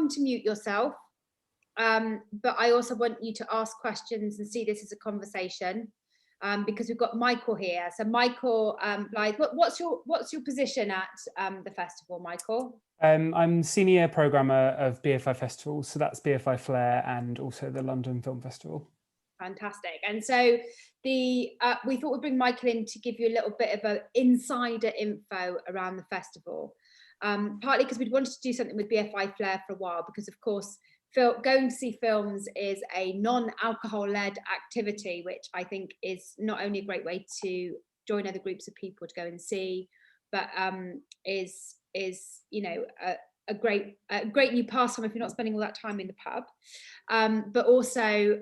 welcome to mute yourself, but I also want you to ask questions and see this as a conversation, because we've got Michael here. So Michael, Blyth, what's your position at the festival, Michael? I'm senior programmer of BFI festivals, so that's BFI Flare and also the London Film Festival. Fantastic. And so we thought we'd bring Michael in to give you a little bit of an insider info around the festival, partly because we'd wanted to do something with BFI Flare for a while, because of course going to see films is a non-alcohol led activity, which I think is not only a great way to join other groups of people to go and see, but is you know a great new pastime if you're not spending all that time in the pub. But also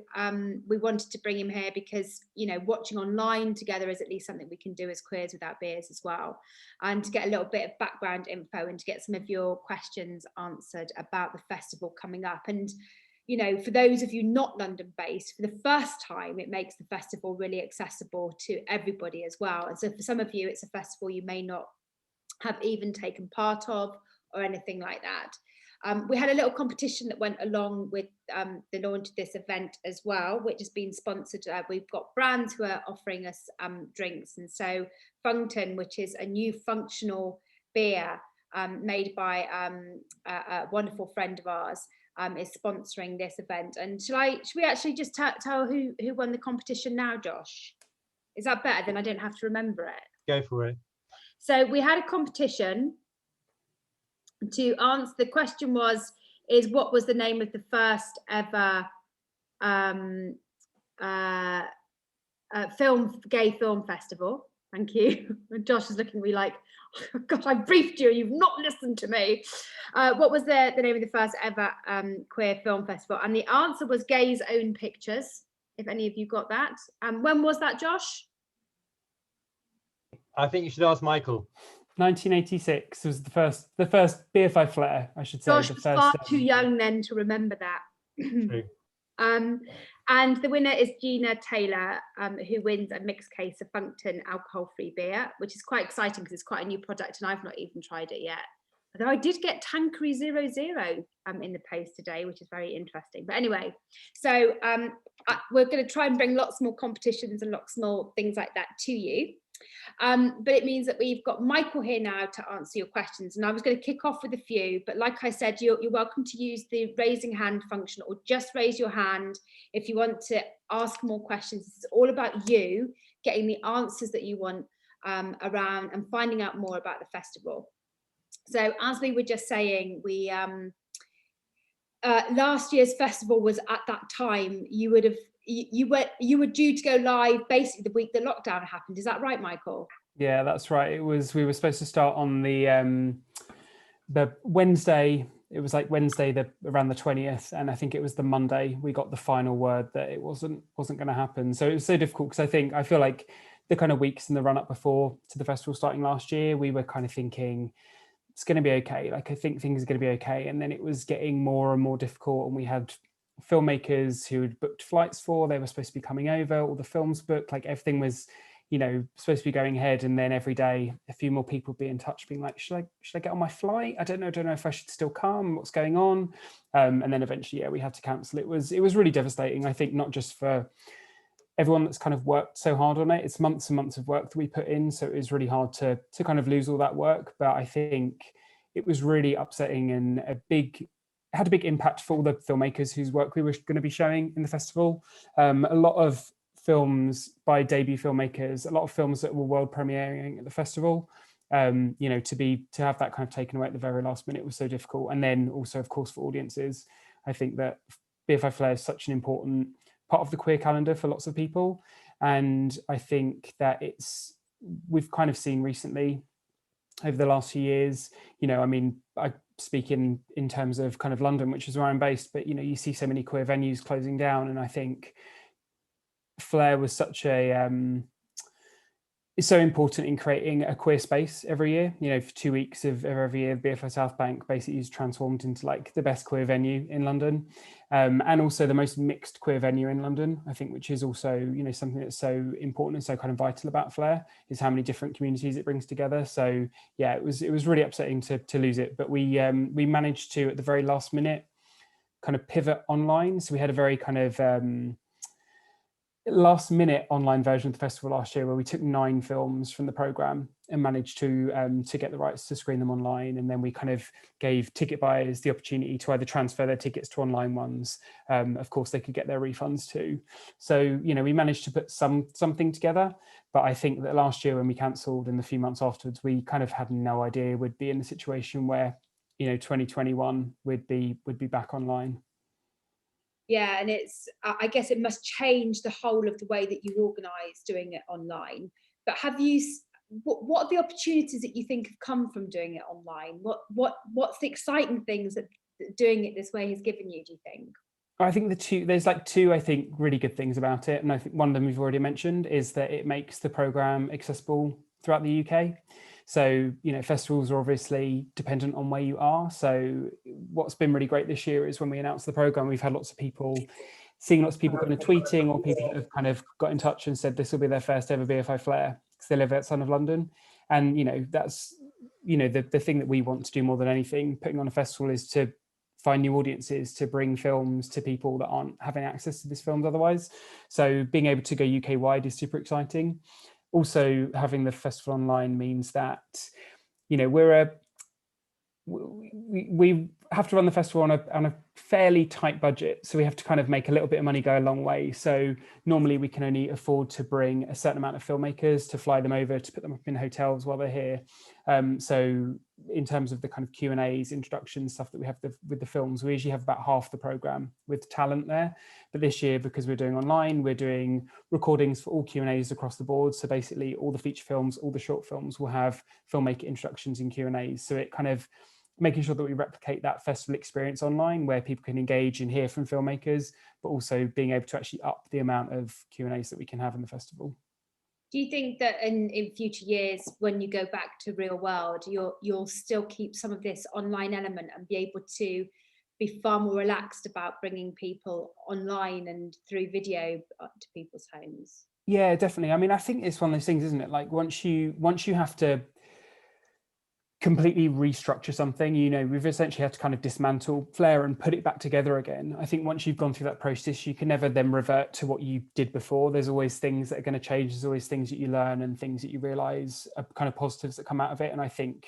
we wanted to bring him here because, you know, watching online together is at least something we can do as queers without beers as well, and to get a little bit of background info and to get some of your questions answered about the festival coming up. And, you know, for those of you not London based, for the first time, it makes the festival really accessible to everybody as well. And so for some of you, it's a festival you may not have even taken part of or anything like that. We had a little competition that went along with the launch of this event as well, which has been sponsored. We've got brands who are offering us drinks, and so Funkton, which is a new functional beer made by a wonderful friend of ours, is sponsoring this event. And should we actually just tell who won the competition now, Josh? Is that better? Then I don't have to remember it. Go for it. So we had a competition to answer. The question is what was the name of the first ever gay film festival? Thank you. Josh is looking at me like, oh God, I briefed you, you've not listened to me. What was the name of the first ever queer film festival? And the answer was Gays Own Pictures, if any of you got that. When was that, Josh? I think you should ask Michael. 1986 was the first BFI Flare, I should say. Josh was far too young then to remember that. True. And the winner is Gina Taylor, who wins a mixed case of Funkton alcohol-free beer, which is quite exciting because it's quite a new product and I've not even tried it yet. Although I did get Tankery 00 in the post today, which is very interesting. But anyway, so we're going to try and bring lots more competitions and lots more things like that to you. But it means that we've got Michael here now to answer your questions, and I was going to kick off with a few, but like I said, you're welcome to use the raising hand function or just raise your hand if you want to ask more questions. It's all about you getting the answers that you want around and finding out more about the festival. So as we were just saying, we last year's festival was at that time you were due to go live basically the week the lockdown happened. Is that right, Michael? Yeah, that's right. We were supposed to start on the Wednesday. It was like Wednesday around the 20th, and I think it was the Monday we got the final word that it wasn't going to happen. So it was so difficult because I feel like the kind of weeks in the run up before to the festival starting last year, we were kind of thinking it's going to be okay. Like I think things are going to be okay, and then it was getting more and more difficult, and we had filmmakers who had booked flights they were supposed to be coming over, all the films booked, like everything was, you know, supposed to be going ahead, and then every day a few more people would be in touch being like, should I get on my flight? I don't know if I should still come, what's going on? And then eventually, we had to cancel. It was really devastating, I think, not just for everyone that's kind of worked so hard on it. It's months and months of work that we put in, so it was really hard to kind of lose all that work. But I think it was really upsetting and had a big impact for all the filmmakers whose work we were going to be showing in the festival. A lot of films by debut filmmakers, a lot of films that were world premiering at the festival. You know, to have that kind of taken away at the very last minute was so difficult. And then also, of course, for audiences, I think that BFI Flare is such an important part of the queer calendar for lots of people. And I think that we've kind of seen recently over the last few years, you know, I mean, I speak in terms of kind of London, which is where I'm based, but, you know, you see so many queer venues closing down. And I think Flare was is so important in creating a queer space every year. You know, for 2 weeks of every year, BFI South Bank basically is transformed into like the best queer venue in London, and also the most mixed queer venue in London, I think, which is also, you know, something that's so important and so kind of vital about Flare, is how many different communities it brings together. So yeah, it was really upsetting to lose it, but we managed to, at the very last minute, kind of pivot online. So we had a very kind of last minute online version of the festival last year where we took 9 films from the programme and managed to get the rights to screen them online. And then we kind of gave ticket buyers the opportunity to either transfer their tickets to online ones. Of course, they could get their refunds too. So, you know, we managed to put something together. But I think that last year when we cancelled and the few months afterwards, we kind of had no idea we'd be in a situation where, you know, 2021 would be back online. Yeah, and I guess it must change the whole of the way that you organise doing it online. But what are the opportunities that you think have come from doing it online? What's the exciting things that doing it this way has given you, do you think? I think there's like two, I think, really good things about it. And I think one of them we've already mentioned is that it makes the programme accessible throughout the UK. So, you know, festivals are obviously dependent on where you are. So what's been really great this year is when we announced the programme, we've had lots of people kind of tweeting, or people that have kind of got in touch and said this will be their first ever BFI Flare because they live outside of London. And, you know, that's, you know, the thing that we want to do more than anything, putting on a festival, is to find new audiences, to bring films to people that aren't having access to these films otherwise. So being able to go UK wide is super exciting. Also, having the festival online means that, you know, we have to run the festival on a fairly tight budget. So we have to kind of make a little bit of money go a long way. So normally we can only afford to bring a certain amount of filmmakers, to fly them over, to put them up in hotels while they're here. So in terms of the kind of Q&As, introductions, stuff that we have with the films, we usually have about half the programme with talent there. But this year, because we're doing online, we're doing recordings for all Q&As across the board. So basically all the feature films, all the short films will have filmmaker introductions and Q&As. So it kind of making sure that we replicate that festival experience online where people can engage and hear from filmmakers, but also being able to actually up the amount of Q&As that we can have in the festival. Do you think that in future years, when you go back to real world, you'll still keep some of this online element and be able to be far more relaxed about bringing people online and through video to people's homes? Yeah, definitely. I mean, I think it's one of those things, isn't it? Like once you have to completely restructure something, you know, we've essentially had to kind of dismantle Flare and put it back together again. I think once you've gone through that process, you can never then revert to what you did before. There's always things that are going to change. There's always things that you learn and things that you realize are kind of positives that come out of it. And I think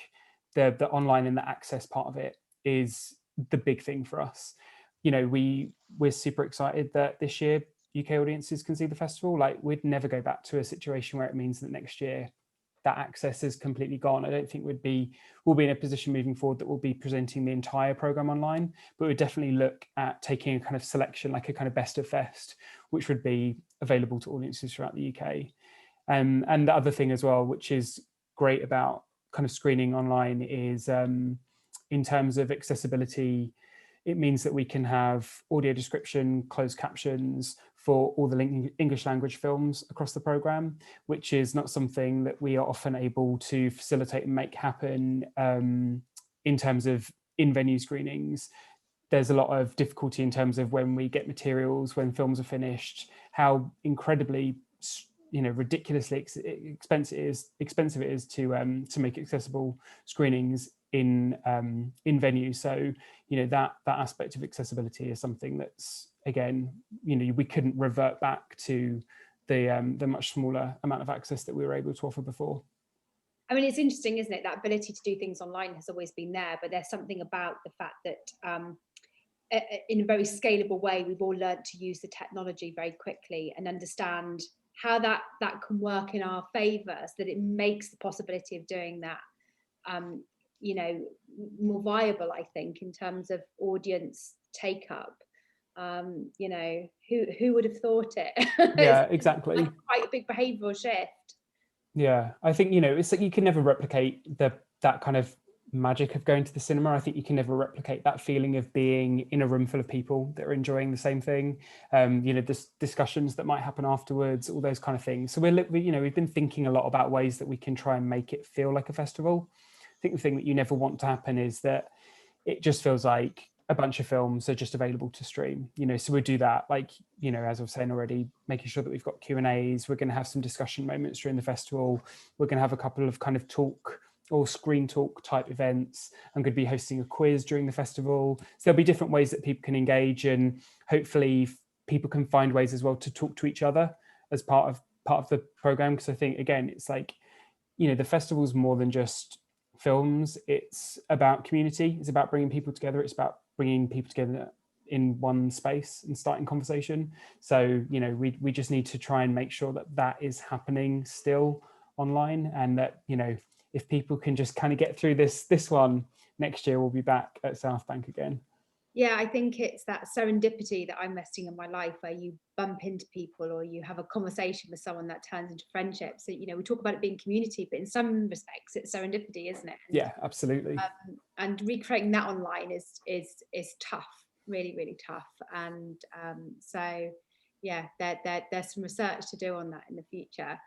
the online and the access part of it is the big thing for us. You know, we're super excited that this year UK audiences can see the festival. Like, we'd never go back to a situation where it means that next year that access is completely gone. I don't think we'll be in a position moving forward that we'll be presenting the entire program online, but we'd definitely look at taking a kind of selection, like a kind of best of fest, which would be available to audiences throughout the UK. And the other thing as well, which is great about kind of screening online, is in terms of accessibility, it means that we can have audio description, closed captions for all the English language films across the programme, which is not something that we are often able to facilitate and make happen in terms of in-venue screenings. There's a lot of difficulty in terms of when we get materials, when films are finished, how incredibly, you know, ridiculously expensive it is to make accessible screenings in venues. So, you know, that aspect of accessibility is something that's, again, you know, we couldn't revert back to the much smaller amount of access that we were able to offer before. I mean, it's interesting, isn't it? That ability to do things online has always been there, but there's something about the fact that in a very scalable way, we've all learned to use the technology very quickly and understand how that can work in our favour, so that it makes the possibility of doing that you know, more viable, I think, in terms of audience take up. You know, who would have thought it? Yeah, exactly. Like quite a big behavioural shift. Yeah, I think, you know, it's like you can never replicate that kind of magic of going to the cinema. I think you can never replicate that feeling of being in a room full of people that are enjoying the same thing. You know, discussions that might happen afterwards, all those kind of things. So we've been thinking a lot about ways that we can try and make it feel like a festival. I think the thing that you never want to happen is that it just feels like a bunch of films are just available to stream, you know. So we do that, like, you know, as I was saying already, making sure that we've got Q&As. We're going to have some discussion moments during the festival. We're going to have a couple of kind of talk or screen talk type events. I'm going to be hosting a quiz during the festival. So there'll be different ways that people can engage, and hopefully people can find ways as well to talk to each other as part of the program. Because I think, again, it's like, the festival's more than just films. It's about community. It's about bringing people together. It's about bringing people together in one space and starting conversation. So, we just need to try and make sure that that is happening still online, and that, if people can just kind of get through this one, next year we'll be back at South Bank again. Yeah, I think it's that serendipity that I'm missing in my life, where you bump into people or you have a conversation with someone that turns into friendship. So, we talk about it being community, but in some respects it's serendipity, isn't it? And, yeah, absolutely. And recreating that online is tough, really, really tough. And so, yeah, there's some research to do on that in the future.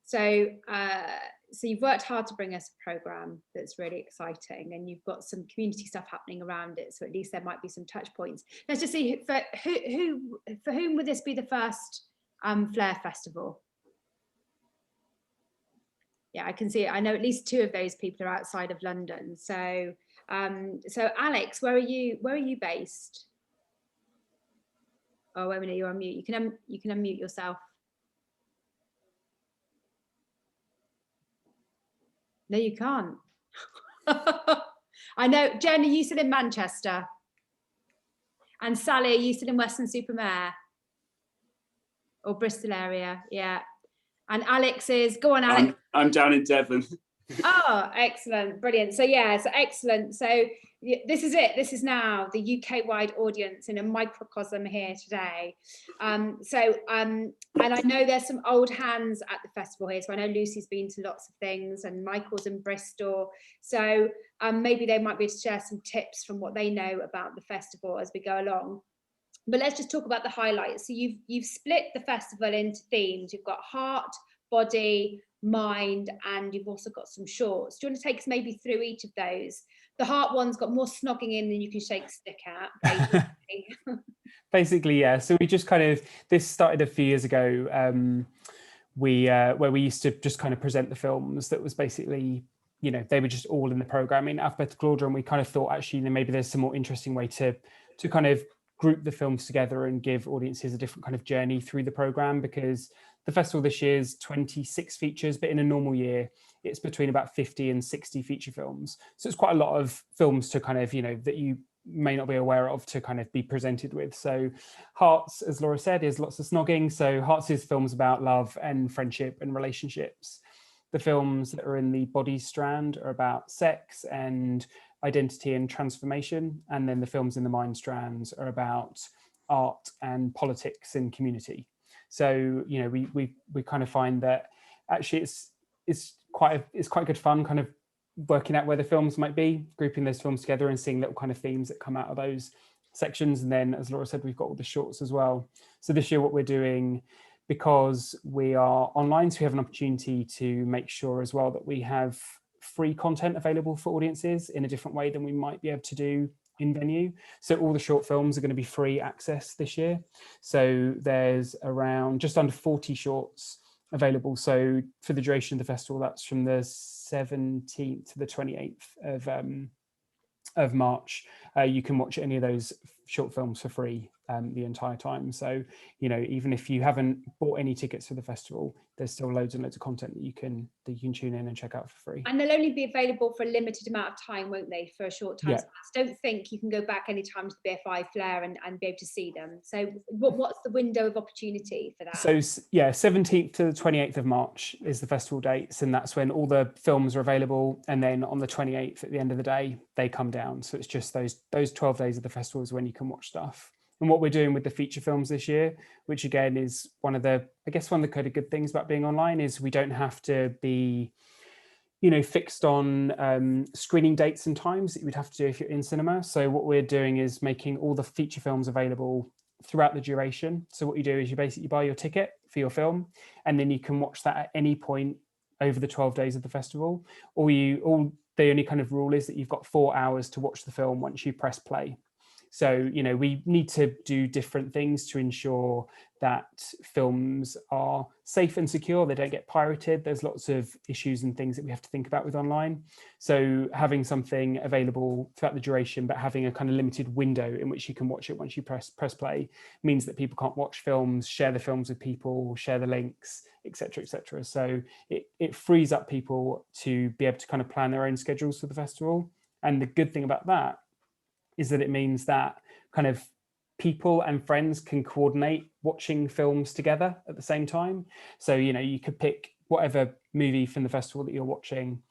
So you've worked hard to bring us a program that's really exciting, and you've got some community stuff happening around it. So at least there might be some touch points. Let's just see for whom would this be the first Flare Festival? Yeah, I can see it. I know at least 2 of those people are outside of London. So so Alex, where are you based? Oh, wait a minute, you're on mute. You can unmute yourself. No, you can't. I know, Jen, are you still in Manchester? And Sally, are you still in Weston-super-Mare? Or Bristol area? Yeah. And Alex is, go on, Alex. I'm down in Devon. Oh, excellent. Brilliant. So yeah, so excellent. So this is it. This is now the UK-wide audience in a microcosm here today. And I know there's some old hands at the festival here. So I know Lucy's been to lots of things, and Michael's in Bristol. So maybe they might be able to share some tips from what they know about the festival as we go along. But let's just talk about the highlights. So you've split the festival into themes. You've got heart, body, mind, and you've also got some shorts. Do you want to take us maybe through each of those? The heart one's got more snogging in than you can shake a stick at, basically. Basically, yeah. So we just this started a few years ago, where we used to just kind of present the films that was basically, they were just all in the program in alphabetical order, and we kind of thought, actually, maybe there's some more interesting way to kind of group the films together and give audiences a different kind of journey through the program, because the festival this year is 26 features, but in a normal year, it's between about 50 and 60 feature films. So it's quite a lot of films to kind of, that you may not be aware of to kind of be presented with. So Hearts, as Laura said, is lots of snogging. So Hearts is films about love and friendship and relationships. The films that are in the body strand are about sex and identity and transformation. And then the films in the mind strands are about art and politics and community. So, we kind of find that actually it's quite good fun kind of working out where the films might be, grouping those films together and seeing little kind of themes that come out of those sections. And then, as Laura said, we've got all the shorts as well. So this year what we're doing, because we are online, so we have an opportunity to make sure as well that we have free content available for audiences in a different way than we might be able to do in venue. So all the short films are going to be free access this year. So there's around just under 40 shorts available. So for the duration of the festival, that's from the 17th to the 28th of March. You can watch any of those short films for free the entire time. So, even if you haven't bought any tickets for the festival, there's still loads and loads of content that you can tune in and check out for free. And they'll only be available for a limited amount of time, won't they, for a short time? Yeah. So I don't think you can go back anytime to the BFI Flare and be able to see them. So what's the window of opportunity for that? So yeah, 17th to the 28th of March is the festival dates, and that's when all the films are available. And then on the 28th, at the end of the day, they come down. So it's just those 12 days of the festival is when you can watch stuff. And what we're doing with the feature films this year, which again is one of the kind of good things about being online, is we don't have to be, fixed on screening dates and times that you would have to do if you're in cinema. So what we're doing is making all the feature films available throughout the duration. So what you do is you basically buy your ticket for your film, and then you can watch that at any point over the 12 days of the festival. The only kind of rule is that you've got 4 hours to watch the film once you press play. So, we need to do different things to ensure that films are safe and secure. They don't get pirated. There's lots of issues and things that we have to think about with online. So having something available throughout the duration, but having a kind of limited window in which you can watch it once you press play, means that people can't watch films, share the films with people, share the links, etc., etc. So it frees up people to be able to kind of plan their own schedules for the festival. And the good thing about that is that it means that kind of people and friends can coordinate watching films together at the same time. So, you could pick whatever movie from the festival that you're watching.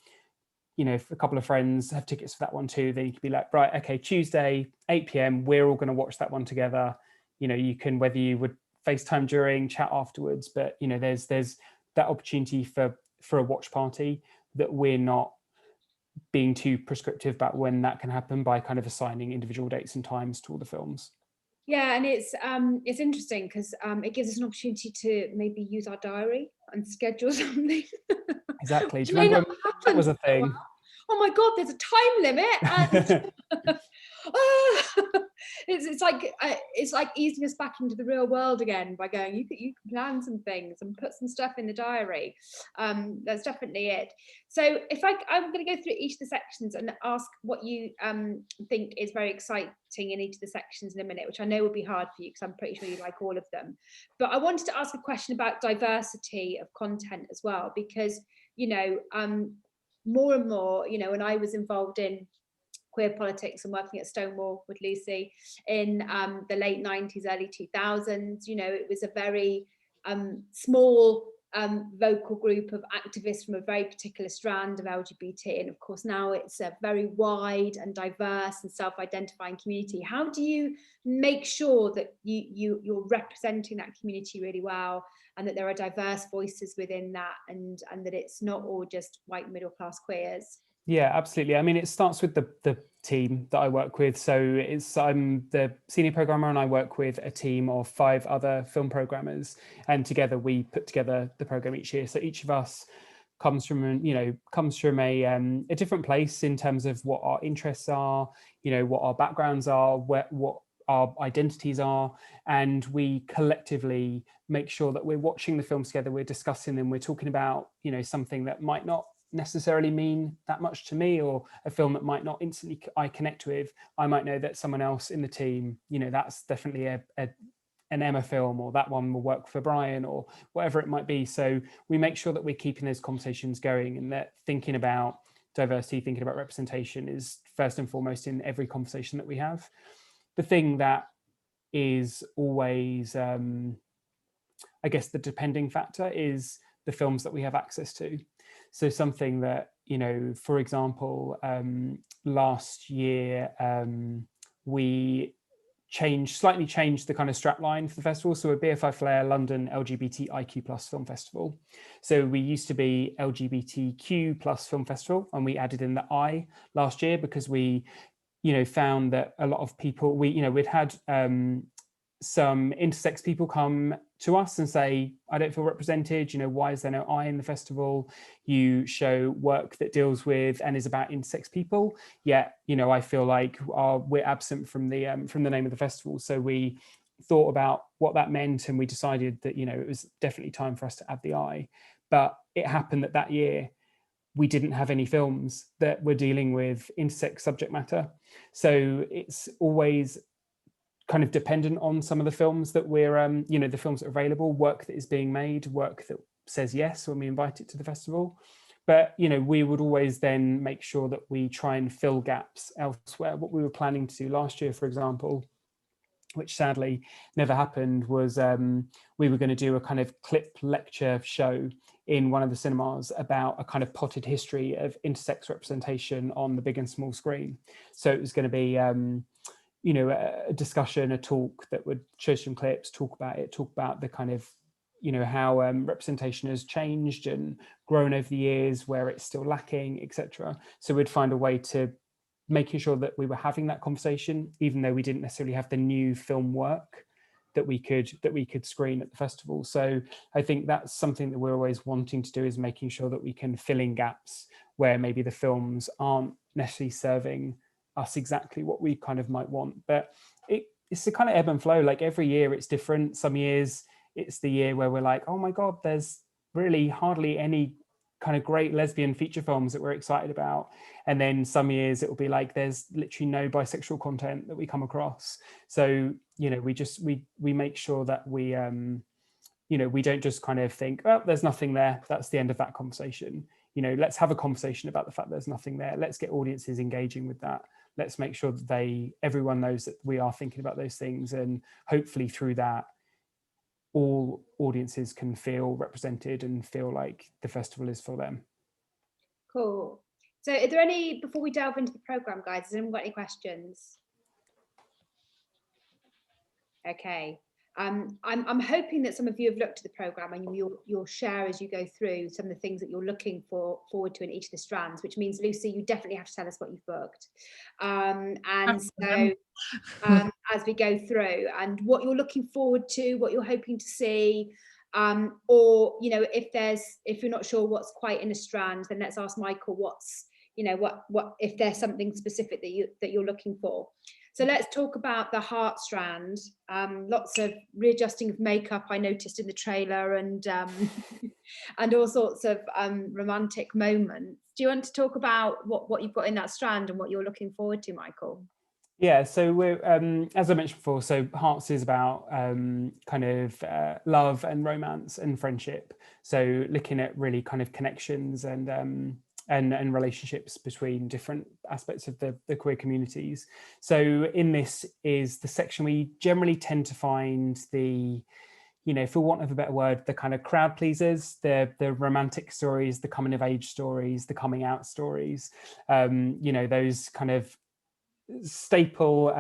If a couple of friends have tickets for that one too, then you could be like, right, okay, Tuesday, 8 p.m, we're all going to watch that one together. You can, whether you would FaceTime during, chat afterwards, but, there's that opportunity for a watch party, that we're not being too prescriptive about when that can happen by kind of assigning individual dates and times to all the films. Yeah, and it's interesting because it gives us an opportunity to maybe use our diary and schedule something. Exactly. Do you remember when that was a thing? Oh my God, there's a time limit, and it's like easing us back into the real world again by going, you can plan some things and put some stuff in the diary. That's definitely it. So I'm going to go through each of the sections and ask what you think is very exciting in each of the sections in a minute, which I know will be hard for you because I'm pretty sure you like all of them. But I wanted to ask a question about diversity of content as well, because more and more, when I was involved in queer politics and working at Stonewall with Lucy in the late 90s, early 2000s, it was a very small vocal group of activists from a very particular strand of LGBT. And of course, now it's a very wide and diverse and self-identifying community. How do you make sure that you're representing that community really well, and that there are diverse voices within that, and that it's not all just white middle class queers? Yeah, absolutely. I mean, it starts with the team that I work with. So I'm the senior programmer, and I work with a team of 5 other film programmers, and together we put together the program each year. So each of us comes from a different place in terms of what our interests are, what our backgrounds are, what our identities are, and we collectively make sure that we're watching the films together, we're discussing them, we're talking about something that might not necessarily mean that much to me, or a film that might not instantly I connect with. I might know that someone else in the team, that's definitely an Emma film, or that one will work for Brian, or whatever it might be. So we make sure that we're keeping those conversations going, and that thinking about diversity, thinking about representation is first and foremost in every conversation that we have. The thing that is always, I guess, the depending factor is the films that we have access to. So something that, for example, last year, we slightly changed the kind of strap line for the festival. So we're BFI Flare London LGBTIQ+ Film Festival. So we used to be LGBTQ+ Film Festival, and we added in the I last year because we, found that a lot of people, we'd had some intersex people come to us and say, I don't feel represented, why is there no I in the festival? You show work that deals with and is about intersex people, yet, I feel like we're absent from the name of the festival. So we thought about what that meant, and we decided that, it was definitely time for us to add the I. But it happened that year we didn't have any films that were dealing with intersex subject matter. So it's always kind of dependent on some of the films that we're, the films that are available, work that is being made, work that says yes when we invite it to the festival. But, we would always then make sure that we try and fill gaps elsewhere. What we were planning to do last year, for example, which sadly never happened, was we were going to do a kind of clip lecture show in one of the cinemas about a kind of potted history of intersex representation on the big and small screen. So it was going to be a discussion, a talk that would show some clips, talk about the kind of, how representation has changed and grown over the years, where it's still lacking, etc. So we'd find a way to making sure that we were having that conversation, even though we didn't necessarily have the new film work that we could screen at the festival. So I think that's something that we're always wanting to do, is making sure that we can fill in gaps where maybe the films aren't necessarily serving us exactly what we kind of might want. But it's the kind of ebb and flow. Like every year it's different. Some years it's the year where we're like, oh my God, there's really hardly any kind of great lesbian feature films that we're excited about. And then some years it will be like there's literally no bisexual content that we come across. So, you know, we make sure that we you know, we don't just kind of think, oh, there's nothing there, that's the end of that conversation. You know, let's have a conversation about the fact there's nothing there. Let's get audiences engaging with that. Let's make sure that everyone knows that we are thinking about those things, and hopefully through that all audiences can feel represented and feel like the festival is for them. Cool. So are there any, before we delve into the programme, guys, has anyone got any questions? Okay. I'm hoping that some of you have looked at the programme and you'll share as you go through some of the things that you're looking forward to in each of the strands, which means, Lucy, you definitely have to tell us what you've booked. And so as we go through, and what you're looking forward to, what you're hoping to see, or, you know, if you're not sure what's quite in a strand, then let's ask Michael what's, you know, what if there's something specific that you're looking for. So let's talk about the heart strand. Lots of readjusting of makeup I noticed in the trailer, and and all sorts of romantic moments. Do you want to talk about what you've got in that strand and what you're looking forward to, Michael? Yeah, so we're, as I mentioned before, so Hearts is about kind of love and romance and friendship. So looking at really kind of connections and relationships between different aspects of the queer communities. So in this is the section we generally tend to find the, you know, for want of a better word, the kind of crowd pleasers, the romantic stories, the coming of age stories, the coming out stories, you know, those kind of staple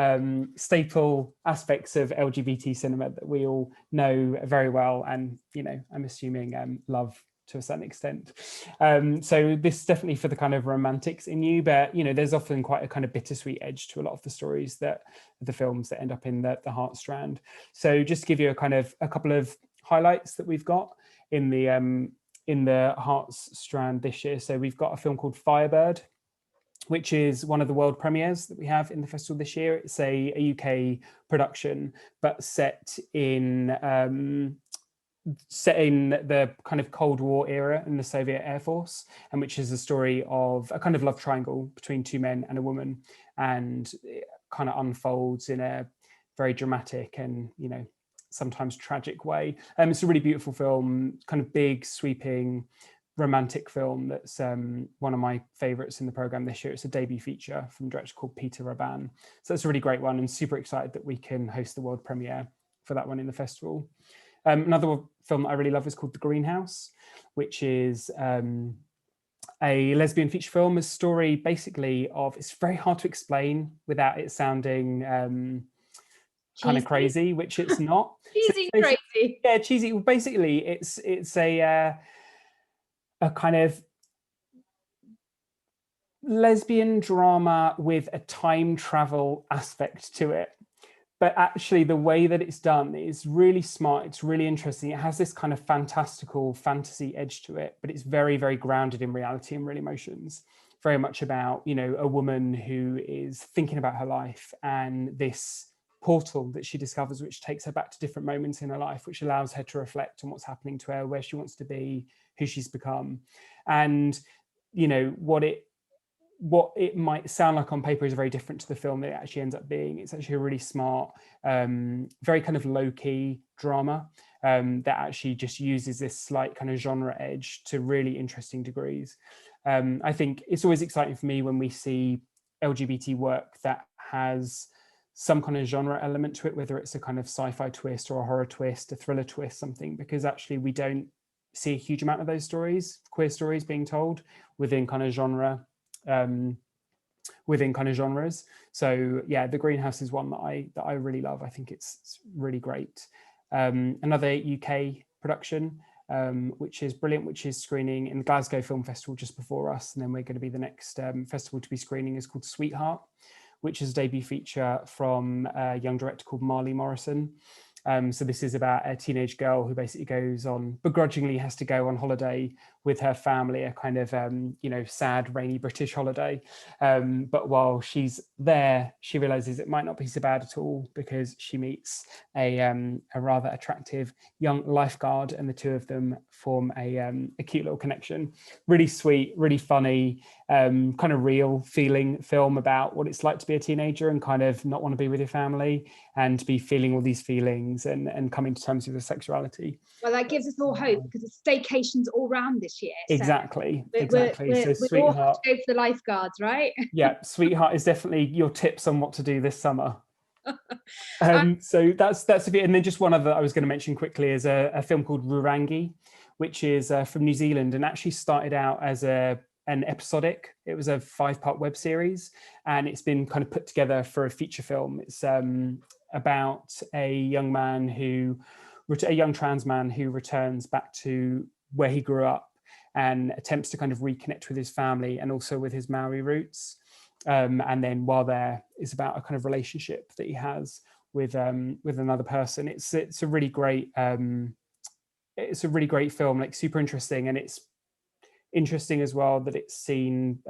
aspects of LGBT cinema that we all know very well, and, you know, I'm assuming love to a certain extent. So this is definitely for the kind of romantics in you, but, you know, there's often quite a kind of bittersweet edge to a lot of the stories that the films that end up in the heart strand. So just to give you a couple of highlights that we've got in the hearts strand this year. So we've got a film called Firebird, which is one of the world premieres that we have in the festival this year. It's a UK production, but set in the kind of Cold War era in the Soviet Air Force, and which is a story of a kind of love triangle between two men and a woman, and it kind of unfolds in a very dramatic and, you know, sometimes tragic way. It's a really beautiful film, kind of big, sweeping, romantic film that's one of my favorites in the program this year. It's a debut feature from a director called Peter Raban. So it's a really great one, and super excited that we can host the world premiere for that one in the festival. Another film that I really love is called The Greenhouse, which is a lesbian feature film, a story basically of, it's very hard to explain without it sounding kind of crazy, which it's not. Cheesy, so crazy. Yeah, cheesy. Well, basically, it's a kind of lesbian drama with a time travel aspect to it. But actually the way that it's done is really smart. It's really interesting. It has this kind of fantastical fantasy edge to it, but it's very, very grounded in reality and real emotions. Very much about, you know, a woman who is thinking about her life and this portal that she discovers, which takes her back to different moments in her life, which allows her to reflect on what's happening to her, where she wants to be, who she's become. And, you know, what it might sound like on paper is very different to the film that it actually ends up being. It's actually a really smart, very kind of low-key drama that actually just uses this slight kind of genre edge to really interesting degrees. I think it's always exciting for me when we see LGBT work that has some kind of genre element to it, whether it's a kind of sci-fi twist or a horror twist, a thriller twist, something, because actually we don't see a huge amount of those stories, queer stories being told within kind of genre, within kind of genres. So yeah, The Greenhouse is one that I really love. I think it's really great. Another UK production, which is brilliant, which is screening in the Glasgow Film Festival just before us, and then we're going to be the next festival to be screening, is called Sweetheart, which is a debut feature from a young director called Marley Morrison. So this is about a teenage girl who basically begrudgingly has to go on holiday with her family, a kind of sad, rainy British holiday. But while she's there, she realizes it might not be so bad at all, because she meets a rather attractive young lifeguard, and the two of them form a cute little connection. Really sweet, really funny, kind of real feeling film about what it's like to be a teenager and kind of not want to be with your family and be feeling all these feelings and coming to terms with your sexuality. Well, that gives us all hope, because it's staycations all round this year. So Exactly. We're So all have to go for the lifeguards, right? Yeah, Sweetheart is definitely your tips on what to do this summer. So that's a bit. And then just one other I was going to mention quickly is a film called Rurangi, which is from New Zealand, and actually started out as an episodic. It was a 5-part web series, and it's been kind of put together for a feature film. It's about a young trans man who returns back to where he grew up and attempts to kind of reconnect with his family and also with his Maori roots. And then while there is about a kind of relationship that he has with another person. It's a really great film, like super interesting, and it's interesting as well that it's seen.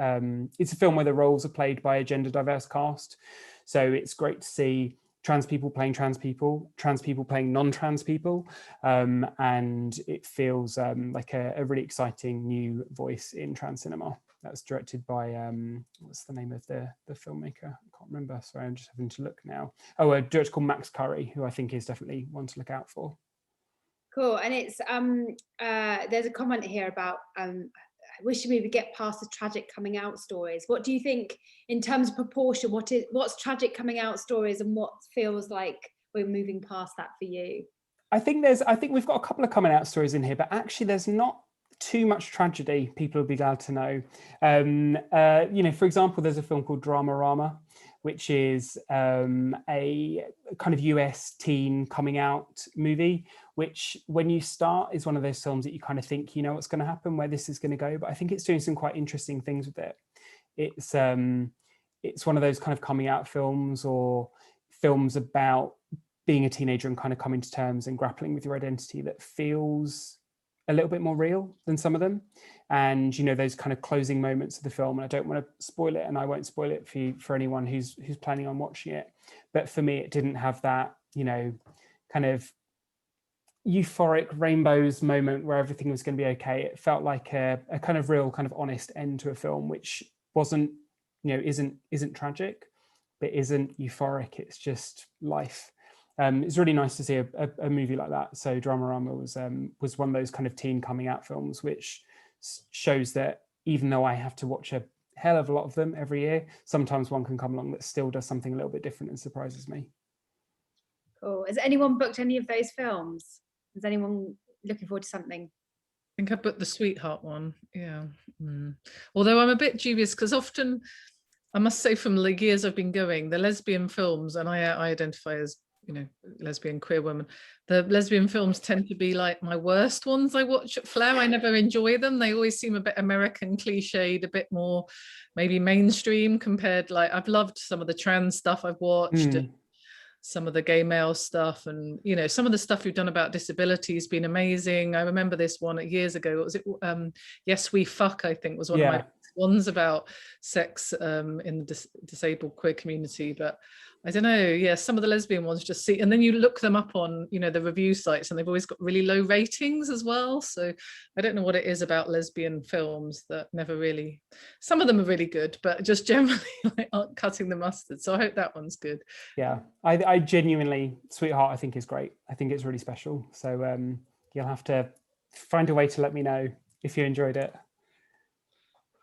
It's a film where the roles are played by a gender diverse cast, so it's great to see trans people playing trans people playing non-trans people, and it feels like a really exciting new voice in trans cinema. That's directed by what's the name of the filmmaker? I can't remember. Sorry, I'm just having to look now. Oh, a director called Max Curry, who I think is definitely one to look out for. Cool. And it's there's a comment here about I wish we would get past the tragic coming out stories. What do you think in terms of proportion? What's tragic coming out stories, and what feels like we're moving past that for you? I think we've got a couple of coming out stories in here, but actually there's not too much tragedy, people will be glad to know. For example, there's a film called Dramarama, which is a kind of US teen coming out movie, which when you start is one of those films that you kind of think you know what's going to happen, where this is going to go, but I think it's doing some quite interesting things with it. It's one of those kind of coming out films, or films about being a teenager and kind of coming to terms and grappling with your identity, that feels a little bit more real than some of them. And those kind of closing moments of the film, and I don't want to spoil it, and I won't spoil it for anyone who's planning on watching it, but for me it didn't have that kind of euphoric rainbows moment where everything was going to be okay. It felt like a kind of real, kind of honest end to a film, which wasn't isn't tragic, but isn't euphoric. It's just life. It's really nice to see a movie like that. So Dramarama was one of those kind of teen coming out films, which shows that even though I have to watch a hell of a lot of them every year, sometimes one can come along that still does something a little bit different and surprises me. Cool. Has anyone booked any of those films? Is anyone looking forward to something? I think I booked the Sweetheart one. Yeah. Although I'm a bit dubious, because often, I must say, from the years I've been going, the lesbian films, and I identify as lesbian queer woman, the lesbian films tend to be like my worst ones I watch at Flare. I never enjoy them. They always seem a bit American cliched, a bit more maybe mainstream compared. Like, I've loved some of the trans stuff I've watched, and some of the gay male stuff, and some of the stuff we've done about disability has been amazing. I remember this one years ago. What was it? Yes We Fuck, I think, was one of my ones about sex in the disabled queer community. But I don't know, some of the lesbian ones just see, and then you look them up on the review sites, and they've always got really low ratings as well. So I don't know what it is about lesbian films that never really, some of them are really good, but just generally aren't cutting the mustard. So I hope that one's good. Yeah, I genuinely, Sweetheart I think is great. I think it's really special. So you'll have to find a way to let me know if you enjoyed it.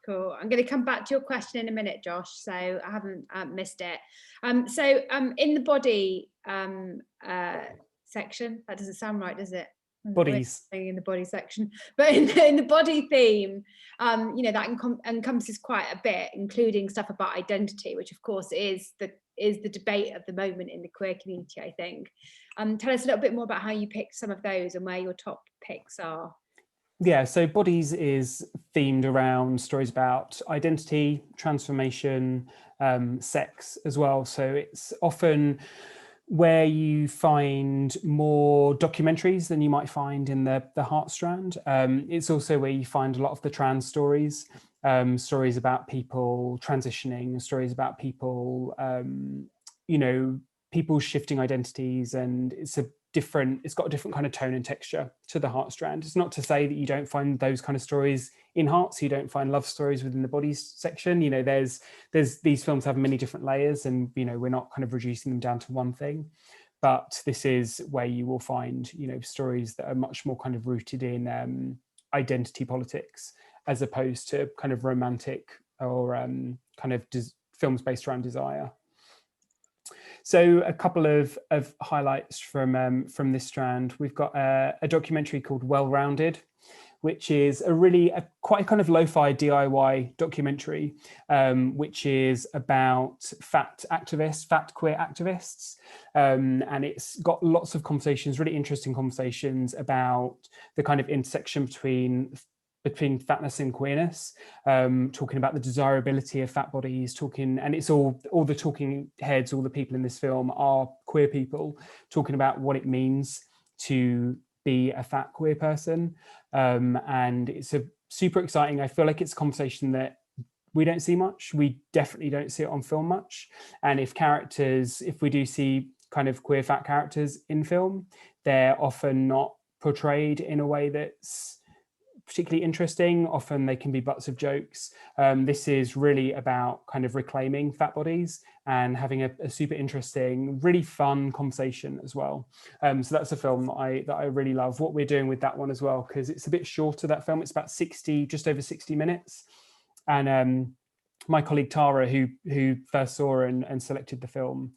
Cool. I'm going to come back to your question in a minute, Josh, so I haven't missed it. In the body section, that doesn't sound right, does it? Bodies. In the body section, but in the body theme, that encompasses quite a bit, including stuff about identity, which of course is the debate of the moment in the queer community, I think. Tell us a little bit more about how you picked some of those and where your top picks are. Yeah, so Bodies is themed around stories about identity, transformation, sex as well. So it's often where you find more documentaries than you might find in the Heart strand. It's also where you find a lot of the trans stories, stories about people transitioning, stories about people, you know, people shifting identities, and it's got a different kind of tone and texture to the Heart strand. It's not to say that you don't find those kind of stories in Heart, so you don't find love stories within the bodies section. You know, there's these films have many different layers, and you know, we're not kind of reducing them down to one thing. But this is where you will find, you know, stories that are much more kind of rooted in identity politics, as opposed to kind of romantic or kind of films based around desire. So a couple of highlights from this strand. We've got a documentary called Well Rounded, which is quite a kind of lo-fi DIY documentary, which is about fat queer activists. And it's got lots of conversations, really interesting conversations about the kind of intersection between fatness and queerness, talking about the desirability of fat bodies, and it's all the talking heads, all the people in this film are queer people, talking about what it means to be a fat queer person. And it's a super exciting, I feel like it's a conversation that we don't see much. We definitely don't see it on film much. And if we do see kind of queer fat characters in film, they're often not portrayed in a way that's particularly interesting. Often they can be butts of jokes. This is really about kind of reclaiming fat bodies and having a super interesting, really fun conversation as well. So that's a film that I really love. What we're doing with that one as well, because it's a bit shorter, that film. It's about just over 60 minutes. And my colleague Tara, who first saw and selected the film,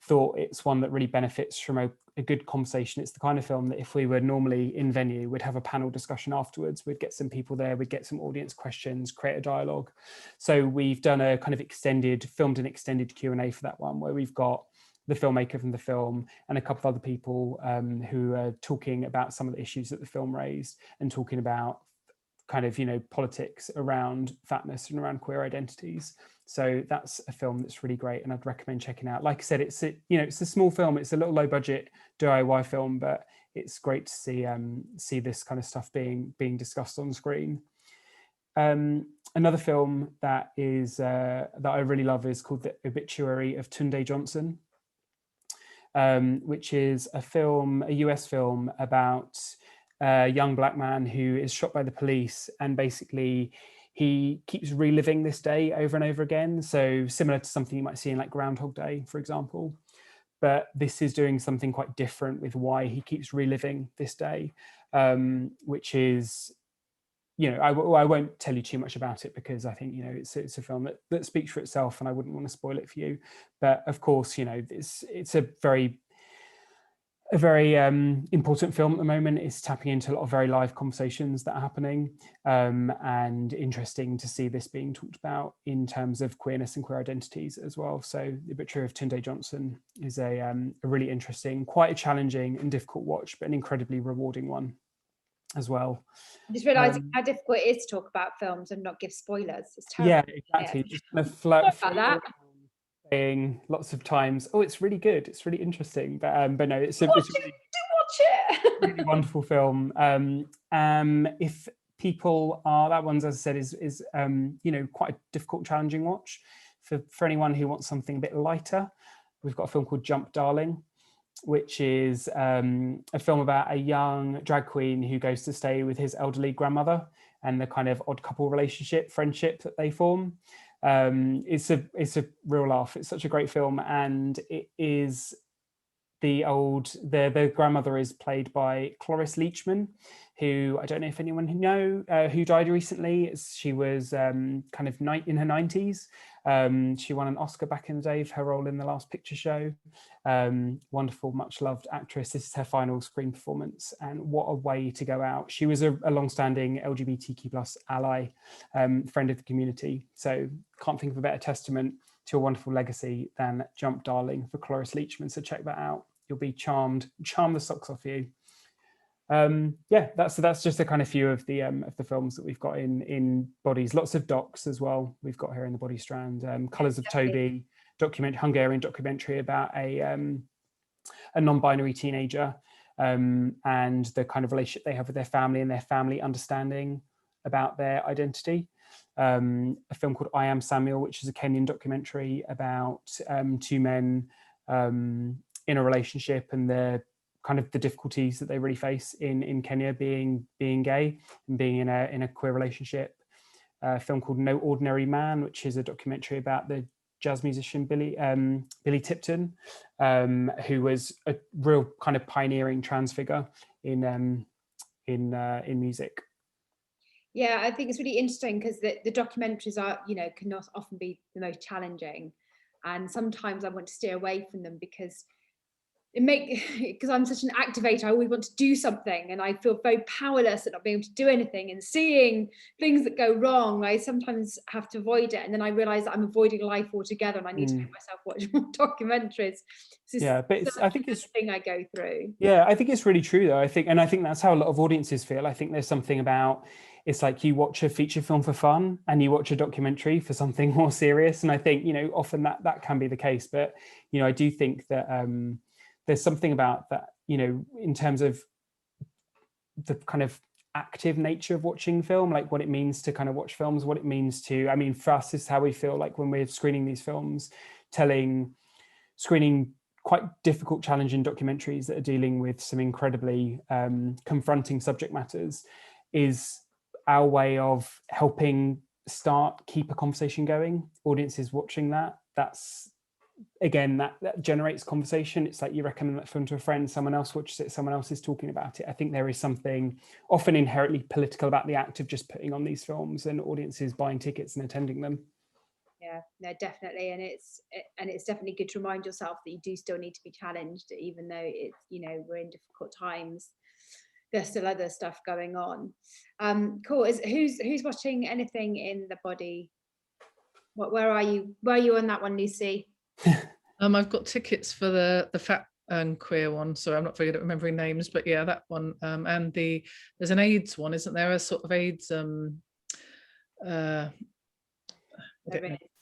thought it's one that really benefits from a good conversation. It's the kind of film that if we were normally in venue, we'd have a panel discussion afterwards. We'd get some people there, we'd get some audience questions, create a dialogue. So we've done a kind of filmed an extended Q&A for that one, where we've got the filmmaker from the film and a couple of other people who are talking about some of the issues that the film raised, and talking about kind of, you know, politics around fatness and around queer identities. So that's a film that's really great, and I'd recommend checking out. Like I said, it's a small film, it's a little low budget DIY film, but it's great to see this kind of stuff being discussed on screen. Another film that I really love is called The Obituary of Tunde Johnson, which is a US film about a young Black man who is shot by the police, and basically he keeps reliving this day over and over again. So similar to something you might see in like Groundhog Day, for example. But this is doing something quite different with why he keeps reliving this day, which is, you know, I won't tell you too much about it, because I think, you know, it's a film that speaks for itself, and I wouldn't want to spoil it for you. But of course, you know, it's a very important film at the moment. It's tapping into a lot of very live conversations that are happening, and interesting to see this being talked about in terms of queerness and queer identities as well. So The Obituary of Tunde Johnson is a really interesting, quite a challenging and difficult watch, but an incredibly rewarding one as well. I just realising how difficult it is to talk about films and not give spoilers. It's terrible. Yeah, exactly. Just kind of saying lots of times, oh, it's really good, it's really interesting, but no, it's watch it. really wonderful film. If people are, that one's, as I said, is you know, quite a difficult, challenging watch. For anyone who wants something a bit lighter, we've got a film called Jump Darling, which is a film about a young drag queen who goes to stay with his elderly grandmother, and the kind of odd couple friendship that they form. It's a real laugh. It's such a great film, and it is the grandmother is played by Cloris Leachman, who I don't know if anyone who died recently. She was kind of in her 90s. She won an Oscar back in the day for her role in The Last Picture Show. Wonderful, much loved actress. This is her final screen performance, and what a way to go out. She was a long-standing LGBTQ+ ally, friend of the community. So can't think of a better testament to a wonderful legacy than Jump Darling for Cloris Leachman. So check that out. You'll be charm the socks off you. Yeah, that's just a kind of few of the films that we've got in bodies. Lots of docs as well we've got here in the body strand. Colours of Toby, Hungarian documentary about a a non-binary teenager, and the kind of relationship they have with their family and their family understanding about their identity. A film called I Am Samuel, which is a Kenyan documentary about two men in a relationship and the kind of the difficulties that they really face in Kenya being gay and being in a queer relationship. A film called No Ordinary Man, which is a documentary about the jazz musician Billy Tipton, who was a real kind of pioneering trans figure in music. Yeah, I think it's really interesting because the documentaries are, can often be the most challenging, and sometimes I want to steer away from them because because I'm such an activator, I always want to do something, and I feel very powerless at not being able to do anything, and seeing things that go wrong, I sometimes have to avoid it, and then I realize that I'm avoiding life altogether, and I need to make myself watch more documentaries. Yeah, but I think it's thing I go through. Yeah, I think it's really true though. I think that's how a lot of audiences feel. I think there's something about, it's like you watch a feature film for fun and you watch a documentary for something more serious, and I think often that can be the case, but I do think that there's something about that, in terms of the kind of active nature of watching film, like what it means to kind of watch films, what it means to, I mean, for us, is how we feel like when we're screening these films, screening quite difficult, challenging documentaries that are dealing with some incredibly confronting subject matters, is our way of helping keep a conversation going. Audiences watching that's again, that generates conversation. It's like you recommend that film to a friend, someone else watches it, someone else is talking about it. I think there is something often inherently political about the act of just putting on these films and audiences buying tickets and attending them. Yeah, no, definitely, and it's definitely good to remind yourself that you do still need to be challenged, even though it's we're in difficult times. There's still other stuff going on. Cool. Who's watching anything in the body? Where are you? Where are you on that one, Lucy? I've got tickets for the fat and queer one, so I'm not very good at remembering names, but yeah, that one. And there's an AIDS one, isn't there? A sort of AIDS.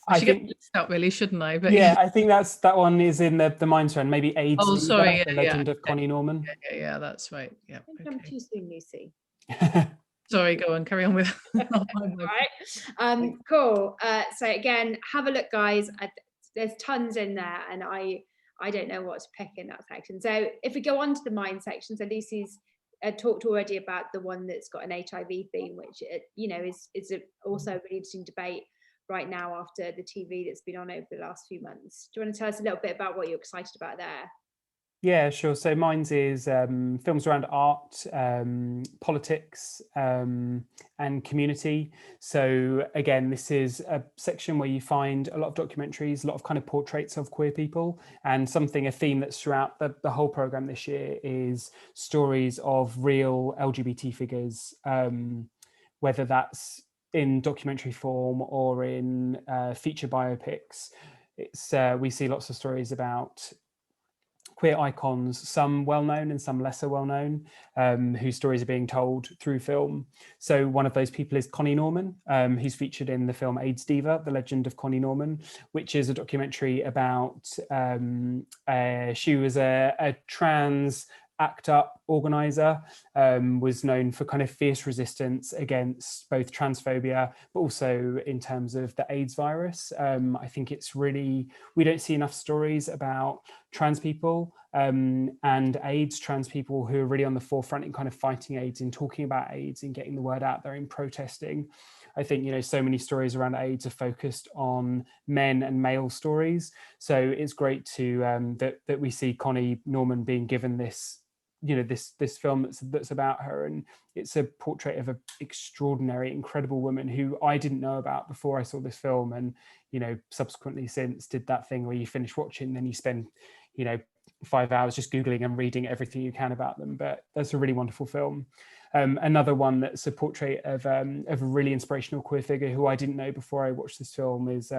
I should get this out, really, shouldn't I? But yeah, I think that one is in the Minds Run, maybe AIDS. Oh, sorry, the Legend of Connie Norman. Yeah, that's right. Yeah. I'm too soon, Lucy. Sorry, go on, carry on with. Right. Cool. So again, have a look, guys. There's tons in there, and I don't know what to pick in that section. So if we go on to the Mind section, so Lucy's talked already about the one that's got an HIV theme, which is also a really interesting debate right now after the TV that's been on over the last few months. Do you want to tell us a little bit about what you're excited about there? Yeah, sure. So Minds is films around art, politics, and community. So again, this is a section where you find a lot of documentaries, a lot of kind of portraits of queer people, and a theme that's throughout the whole program this year is stories of real LGBT figures, whether that's in documentary form or in feature biopics. We see lots of stories about queer icons, some well-known and some lesser well-known, whose stories are being told through film. So one of those people is Connie Norman, who's featured in the film AIDS Diva, The Legend of Connie Norman, which is a documentary about, she was a trans ACT UP organizer, was known for kind of fierce resistance against both transphobia, but also in terms of the AIDS virus. I think we don't see enough stories about trans people and AIDS, trans people who are really on the forefront in kind of fighting AIDS, in talking about AIDS, and getting the word out there, in protesting. I think, so many stories around AIDS are focused on men and male stories. So it's great to that we see Connie Norman being given this this film that's about her, and it's a portrait of an extraordinary, incredible woman who I didn't know about before I saw this film, and subsequently since did that thing where you finish watching, then you spend 5 hours just googling and reading everything you can about them. But that's a really wonderful film. Another one that's a portrait of a really inspirational queer figure who I didn't know before I watched this film is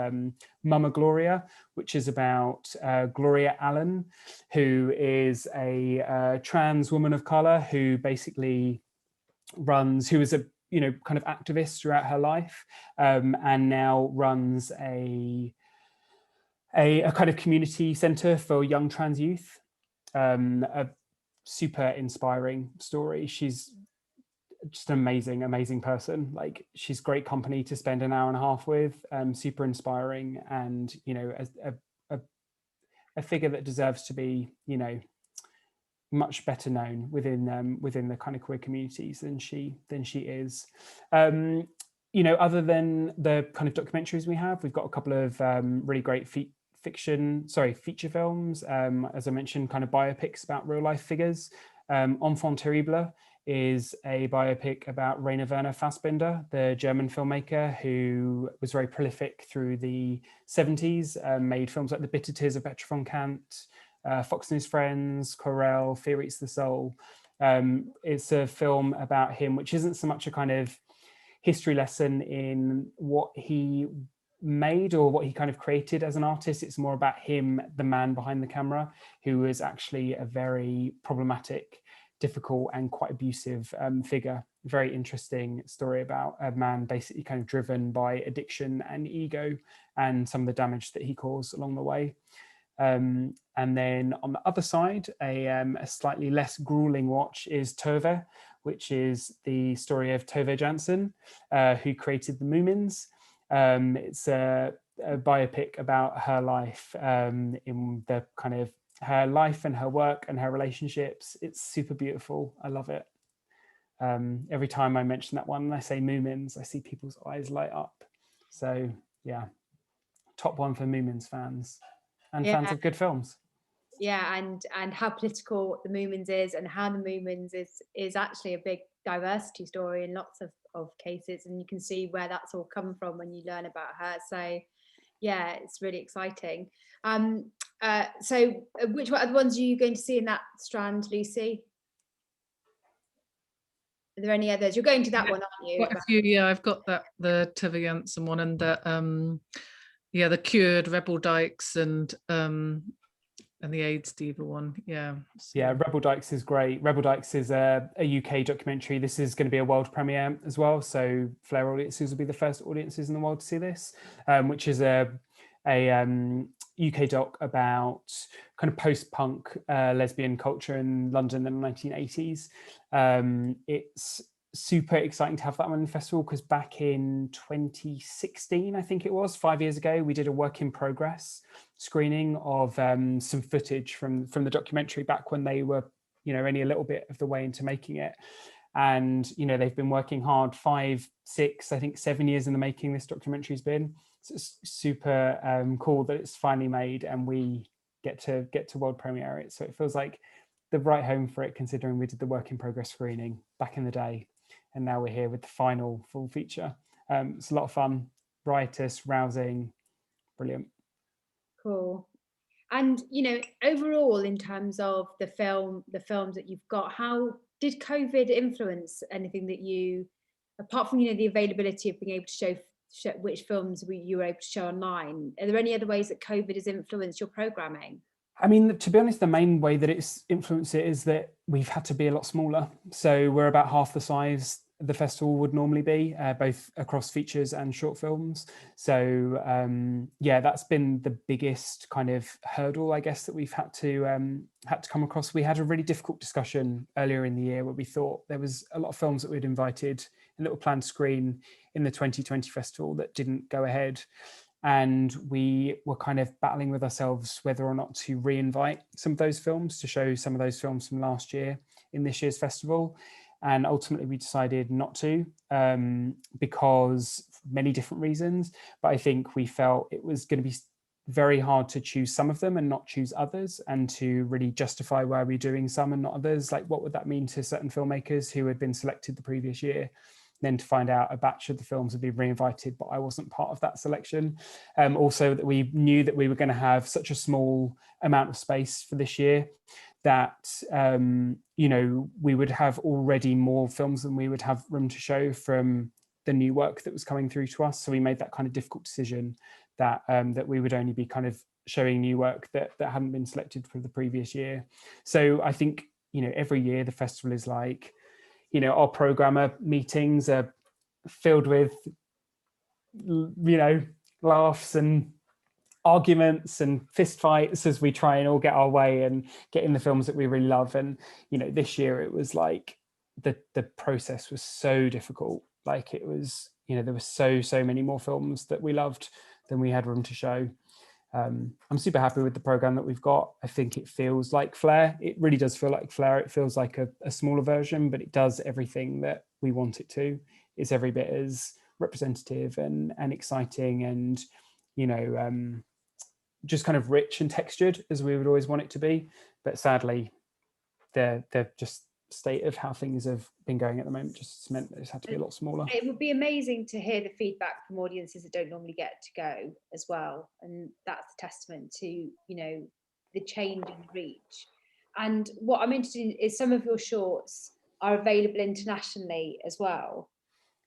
Mama Gloria, which is about Gloria Allen, who is a trans woman of color who basically who was a kind of activist throughout her life, and now runs a kind of community center for young trans youth. a super inspiring story. She's just an amazing person. Like, she's great company to spend an hour and a half with, super inspiring, and, you know, a figure that deserves to be, you know, much better known within the kind of queer communities than she is. You know, other than the kind of documentaries we've got a couple of really great feature films, as I mentioned, kind of biopics about real life figures. Enfant Terrible is a biopic about Rainer Werner Fassbinder, the German filmmaker who was very prolific through the 70s, made films like The Bitter Tears of Petra von Kant, Fox and His Friends, Corel, Fear Eats the Soul. It's a film about him, which isn't so much a kind of history lesson in what he made or what he kind of created as an artist. It's more about him, the man behind the camera, who was actually a very problematic, difficult and quite abusive figure. Very interesting story about a man basically kind of driven by addiction and ego and some of the damage that he caused along the way. And then on the other side, a slightly less grueling watch is Tove, which is the story of Tove Jansson, who created the Moomins. It's a biopic about her life, in the kind of her life and her work and her relationships. It's super beautiful. I love it. Every time I mention that one and I say Moomins, I see people's eyes light up. So yeah, top one for Moomins fans and fans of good films. Yeah, and how political the Moomins is, and how the Moomins is actually a big diversity story in lots of cases, and you can see where that's all come from when you learn about her. So yeah, it's really exciting. So which other ones are you going to see in that strand, Lucy? Are there any others? You're going to that one, aren't you? Quite a few, yeah. I've got that, the Tove Jansson one, and the the Cured, Rebel Dykes, and the AIDS Diva one. Yeah. So. Yeah, Rebel Dykes is great. Rebel Dykes is a UK documentary. This is going to be a world premiere as well. So Flare audiences will be the first audiences in the world to see this, which is a UK doc about kind of post-punk lesbian culture in London in the 1980s. It's super exciting to have that one in the festival, because back in 2016, I think it was 5 years ago, we did a work in progress screening of some footage from the documentary back when they were, you know, only a little bit of the way into making it. And, you know, they've been working hard 5, 6, I think 7 years in the making, this documentary's been. So it's super cool that it's finally made and we get to world premiere it. So it feels like the right home for it, considering we did the work in progress screening back in the day. And now we're here with the final full feature. It's a lot of fun, riotous, rousing, brilliant. Cool. And, you know, overall, in terms of the films that you've got, how did COVID influence anything that you, apart from, you know, the availability of being able to show which films you were able to show online, are there any other ways that COVID has influenced your programming? I mean, to be honest, the main way that it's influenced it is that we've had to be a lot smaller. So we're about half the size the festival would normally be, both across features and short films. So yeah, that's been the biggest kind of hurdle, I guess, that we've had to come across. We had a really difficult discussion earlier in the year where we thought there was a lot of films that we'd invited and that were planned to screen in the 2020 festival that didn't go ahead. And we were kind of battling with ourselves whether or not to re-invite some of those films, to show some of those films from last year in this year's festival. And ultimately we decided not to, because many different reasons. But I think we felt it was going to be very hard to choose some of them and not choose others, and to really justify why we're doing some and not others. Like, what would that mean to certain filmmakers who had been selected the previous year? Then to find out a batch of the films would be re-invited, but I wasn't part of that selection. Also, that we knew that we were going to have such a small amount of space for this year that, you know, we would have already more films than we would have room to show from the new work that was coming through to us. So we made that kind of difficult decision that that we would only be kind of showing new work that hadn't been selected for the previous year. So I think, you know, every year the festival is like, you know, our programmer meetings are filled with, you know, laughs and arguments and fist fights as we try and all get our way and get in the films that we really love. And this year it was like the process was so difficult. Like it was, there were so many more films that we loved than we had room to show. I'm super happy with the program that we've got. I think it feels like Flare. It really does feel like Flare. It feels like a smaller version, but it does everything that we want it to. It's every bit as representative and exciting and just kind of rich and textured as we would always want it to be. But sadly, the just state of how things have been going at the moment just meant that it's had to be a lot smaller. It would be amazing to hear the feedback from audiences that don't normally get to go as well, and that's a testament to the change in reach. And what I'm interested in is some of your shorts are available internationally as well.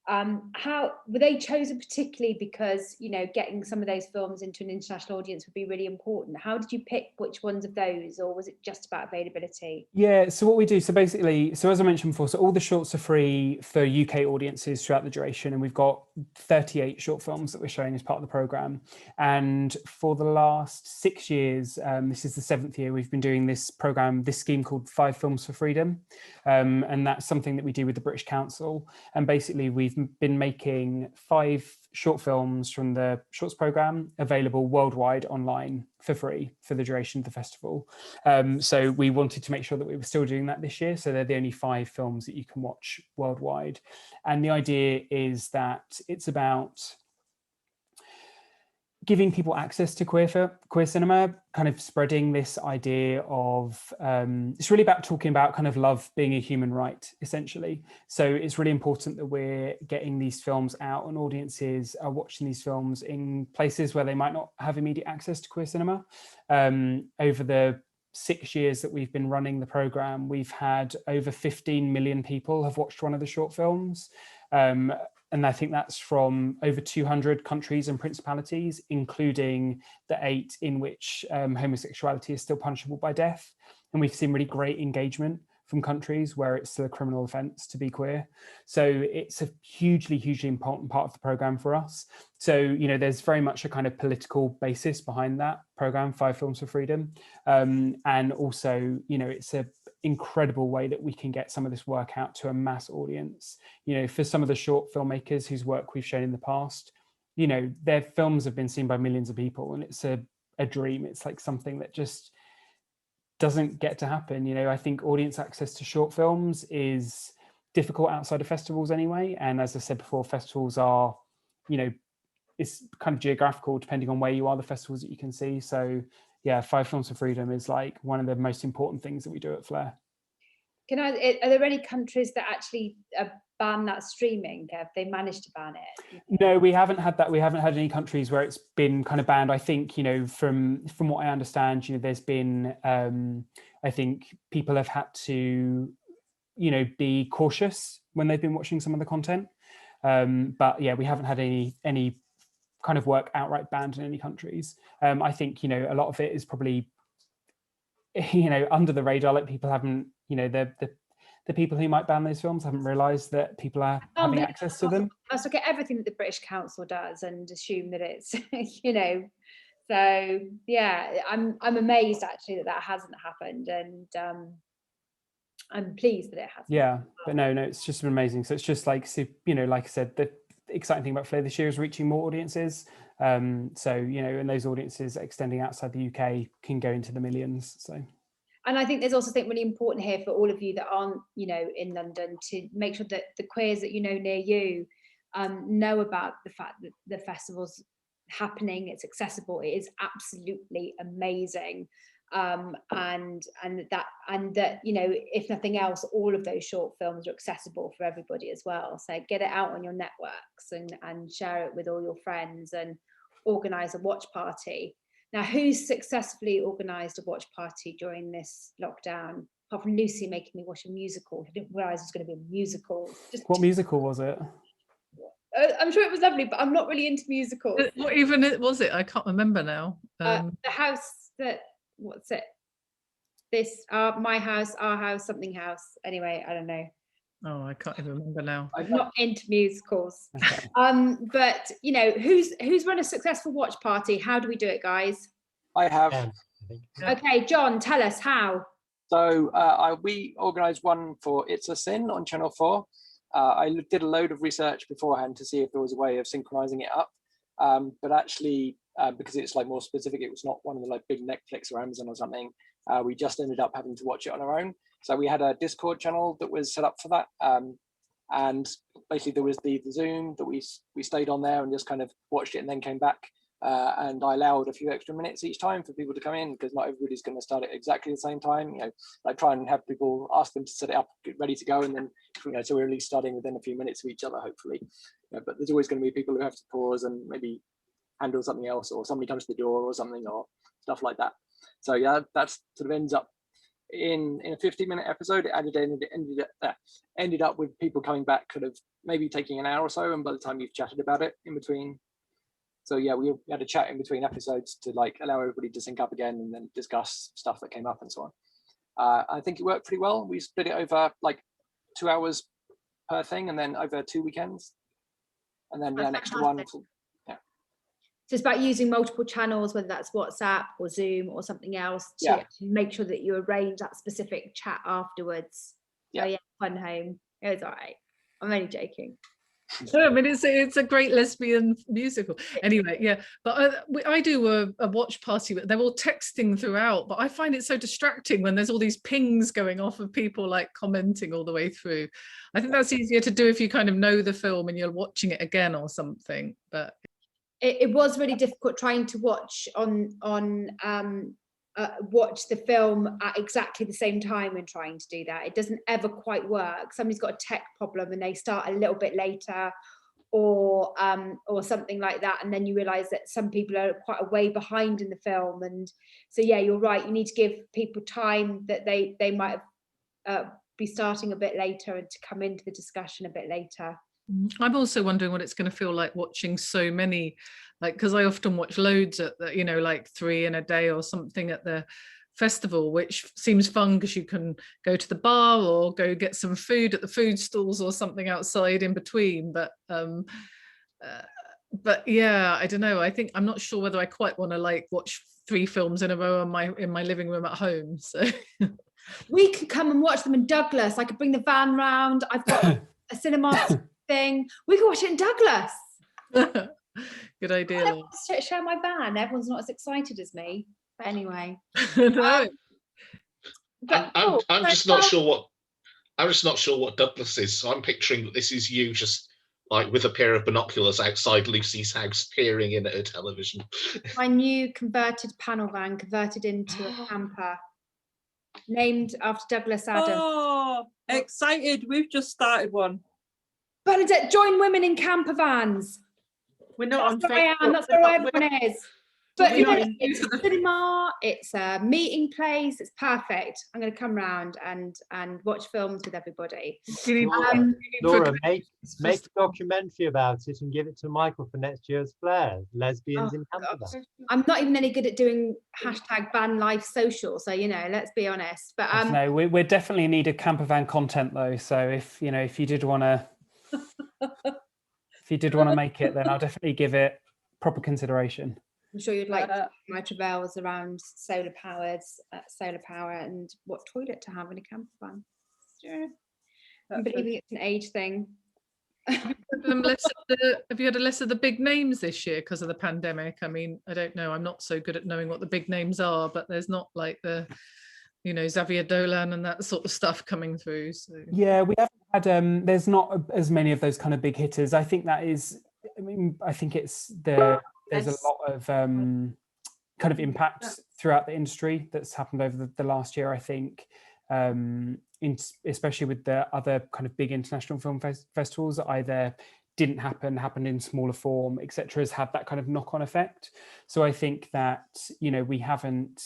How were they chosen particularly because getting some of those films into an international audience would be really important? How did you pick which ones of those, or was it just about availability? Yeah, so what we do, so as I mentioned before, so all the shorts are free for UK audiences throughout the duration, and we've got 38 short films that we're showing as part of the programme. And for the last 6 years, this is the 7th year, we've been doing this scheme called 5 Films for Freedom. And that's something that we do with the British Council. And basically we've been making 5 short films from the shorts programme available worldwide online for free for the duration of the festival. So we wanted to make sure that we were still doing that this year. So they're the only 5 films that you can watch worldwide. And the idea is that it's about giving people access to queer cinema, kind of spreading this idea of, it's really about talking about kind of love being a human right, essentially. So it's really important that we're getting these films out and audiences are watching these films in places where they might not have immediate access to queer cinema. Over the 6 years that we've been running the programme, we've had over 15 million people have watched one of the short films. And I think that's from over 200 countries and principalities, including the 8 in which homosexuality is still punishable by death. And we've seen really great engagement from countries where it's still a criminal offence to be queer. So it's a hugely important part of the programme for us. So, there's very much a kind of political basis behind that programme, 5 Films for Freedom. And also, it's a incredible way that we can get some of this work out to a mass audience. For some of the short filmmakers whose work we've shown in the past, their films have been seen by millions of people, and it's a dream. It's like something that just doesn't get to happen. I think audience access to short films is difficult outside of festivals anyway. And as I said before, festivals are, it's kind of geographical depending on where you are, the festivals that you can see. So yeah, 5 Films for Freedom is like one of the most important things that we do at Flare. Are there any countries that actually ban that streaming? Have they managed to ban it? No, we haven't had that. We haven't had any countries where it's been kind of banned. I think, from what I understand, there's been, I think people have had to, be cautious when they've been watching some of the content. But yeah, we haven't had any kind of work outright banned in any countries. I think, a lot of it is probably, under the radar, like people haven't, the people who might ban those films haven't realised that people are having access to them. Must look at everything that the British Council does and assume that it's, So yeah, I'm amazed actually that hasn't happened, and I'm pleased that it hasn't. Yeah, but no, it's just been amazing. So it's just like, like I said, the exciting thing about Flare this year is reaching more audiences. So, and those audiences extending outside the UK can go into the millions. So. And I think there's also something really important here for all of you that aren't, in London, to make sure that the queers that near you know about the fact that the festival's happening, it's accessible, it is absolutely amazing. And that if nothing else, all of those short films are accessible for everybody as well. So get it out on your networks and share it with all your friends and organise a watch party. Now, who's successfully organised a watch party during this lockdown? Apart from Lucy making me watch a musical. I didn't realise it was going to be a musical. What musical was it? I'm sure it was lovely, but I'm not really into musicals. What even was it? I can't remember now. The house that, what's it? This, my house, our house, something house. Anyway, I don't know. Oh, I can't even remember now. I'm not into musicals. Okay. But you know, who's run a successful watch party? How do we do it, guys? I have. Yeah, I think. Okay, John, tell us how. So we organised one for It's a Sin on Channel 4. I did a load of research beforehand to see if there was a way of synchronising it up. But actually, because it's like more specific, it was not one of the like big Netflix or Amazon or something. We just ended up having to watch it on our own. So we had a Discord channel that was set up for that. And basically there was the Zoom that we stayed on there and just kind of watched it and then came back. And I allowed a few extra minutes each time for people to come in, because not everybody's going to start at exactly the same time. You know, like try and have people, ask them to set it up, get ready to go, and then, you know, so we're at least starting within a few minutes of each other, hopefully. You know, but there's always going to be people who have to pause and maybe handle something else, or somebody comes to the door or something, or stuff like that. So yeah, that sort of ends up in a 50-minute episode. It ended up with people coming back, kind of maybe taking an hour or so, and by the time you've chatted about it in between. So yeah, we had a chat in between episodes to like allow everybody to sync up again and then discuss stuff that came up and so on. I think it worked pretty well. We split it over like 2 hours per thing, and then over 2 weekends, and then That's an extra one. fantastic. So it's about using multiple channels, whether that's WhatsApp or Zoom or something else, to make sure that you arrange that specific chat afterwards. Yeah. Oh yeah, fun home. It was all right. I'm only joking. I mean, it's a great lesbian musical. Anyway, yeah. But I do a watch party. They're all texting throughout, but I find it so distracting when there's all these pings going off of people like commenting all the way through. I think that's easier to do if you kind of know the film and you're watching it again or something. But it was really difficult trying to watch watch the film at exactly the same time and trying to do that. It doesn't ever quite work. Somebody's got a tech problem and they start a little bit later, or something like that, and then you realize that some people are quite a way behind in the film. And so yeah, you're right, you need to give people time that they might be starting a bit later and to come into the discussion a bit later. I'm also wondering what it's going to feel like watching so many, like, because I often watch loads at the, you know, like 3 in a day or something at the festival, which seems fun because you can go to the bar or go get some food at the food stalls or something outside in between. But yeah, I don't know. I think I'm not sure whether I quite want to like watch 3 films in a row in my living room at home. So we could come and watch them in Douglas. I could bring the van round. I've got a cinema thing. We could watch it in Douglas. Good idea. I share my van. Everyone's not as excited as me. But anyway. No. I'm just not sure what Douglas is. So I'm picturing that this is you just like with a pair of binoculars outside Lucy's house, peering in at her television. My new converted panel van, converted into a camper, named after Douglas Adams. Oh, excited! We've just started one. Bernadette, join women in camper vans. We're not on That's where I am. Facebook. That's where everyone is. But you know, We're- it's a cinema, it's a meeting place, it's perfect. I'm going to come round and watch films with everybody. Laura, make a documentary about it and give it to Michael for next year's Flare. Lesbians in camper vans. I'm not even any good at doing #van life social, so you know, let's be honest. But No, we're definitely in need of camper van content though. So if you did want to make it, then I'll definitely give it proper consideration. I'm sure you'd like my travails around solar power and what toilet to have in a camper van. Sure. I'm believing it's an age thing. Have you had less of the big names this year because of the pandemic? I mean, I don't know. I'm not so good at knowing what the big names are, but there's not like the, Xavier Dolan and that sort of stuff coming through. So yeah, we haven't had. There's not as many of those kind of big hitters. I think that is. I mean, I think there's a lot of kind of impact throughout the industry that's happened over the last year. I think, especially with the other kind of big international film festivals that either didn't happened in smaller form, etc., has had that kind of knock-on effect. So I think that we haven't,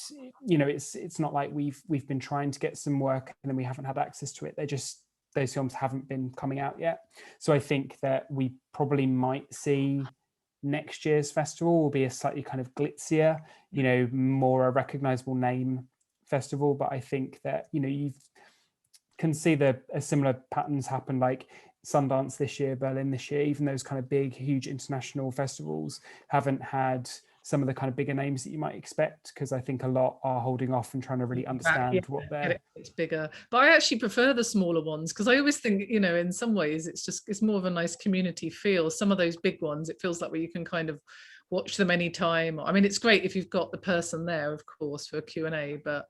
it's not like we've been trying to get some work and then we haven't had access to it. Those films haven't been coming out yet. So I think that we probably might see next year's festival will be a slightly kind of glitzier, more a recognizable name festival. But I think that can see a similar patterns happen, like Sundance this year, Berlin this year. Even those kind of big, huge international festivals haven't had some of the kind of bigger names that you might expect, because I think a lot are holding off and trying to really understand what they're. It's bigger, but I actually prefer the smaller ones, because I always think, you know, in some ways it's more of a nice community feel. Some of those big ones, it feels like where you can kind of watch them anytime. I mean, it's great if you've got the person there, of course, for Q&A, but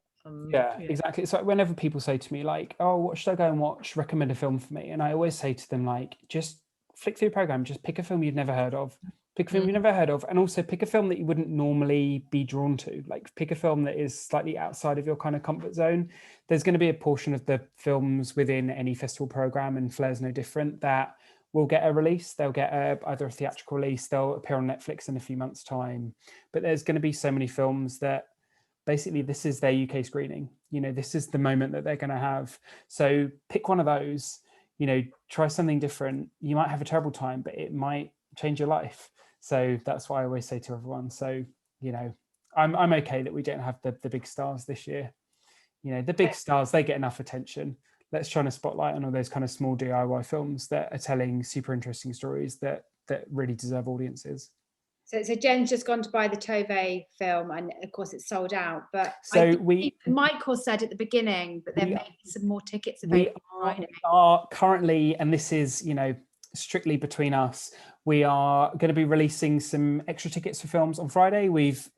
yeah, exactly. It's like whenever people say to me like, oh, what should I go and watch, recommend a film for me, and I always say to them like, just flick through the program, just pick a film you've never heard of, and also pick a film that you wouldn't normally be drawn to. Like, pick a film that is slightly outside of your kind of comfort zone. There's going to be a portion of the films within any festival program, and Flare's no different, that will get a release. They'll get either a theatrical release, they'll appear on Netflix in a few months' time. But there's going to be so many films that basically this is their UK screening. You know, this is the moment that they're going to have. So pick one of those, you know, try something different. You might have a terrible time, but it might change your life. So that's what I always say to everyone. So, you know, I'm okay that we don't have the big stars this year. You know, the big stars, they get enough attention. Let's shine a spotlight on all those kind of small DIY films that are telling super interesting stories that really deserve audiences. So Jen's just gone to buy the Tove film, and of course it's sold out. But so Michael said at the beginning that there may be some more tickets available on Friday. We are currently, and this is, you know, strictly between us, we are going to be releasing some extra tickets for films on Friday.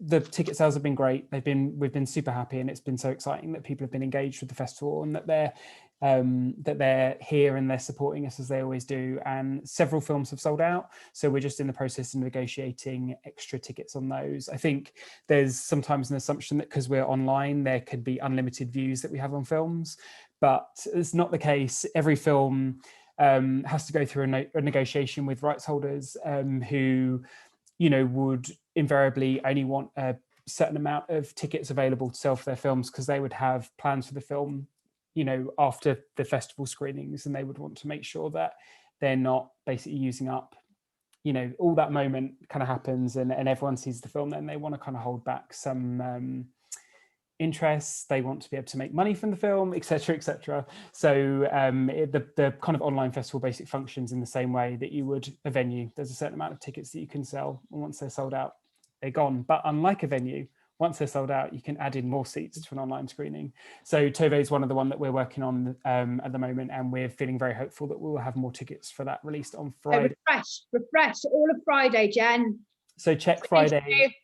The ticket sales have been great. We've been super happy, and it's been so exciting that people have been engaged with the festival, and that they're here and they're supporting us as they always do. And several films have sold out, so we're just in the process of negotiating extra tickets on those. I think there's sometimes an assumption that because we're online, there could be unlimited views that we have on films, but it's not the case. Every film has to go through a negotiation with rights holders who, you know, would invariably only want a certain amount of tickets available to sell for their films, because they would have plans for the film, you know, after the festival screenings, and they would want to make sure that they're not basically using up, you know, all that moment kind of happens and everyone sees the film, then they want to kind of hold back some interests. They want to be able to make money from the film, etc., etc. So the kind of online festival basic functions in the same way that you would a venue. There's a certain amount of tickets that you can sell, and once they're sold out, they're gone. But unlike a venue, once they're sold out, you can add in more seats to an online screening. So Tove is one of the one that we're working on at the moment, and we're feeling very hopeful that we'll have more tickets for that released on Friday. Refresh all of Friday, Jen. So check Friday.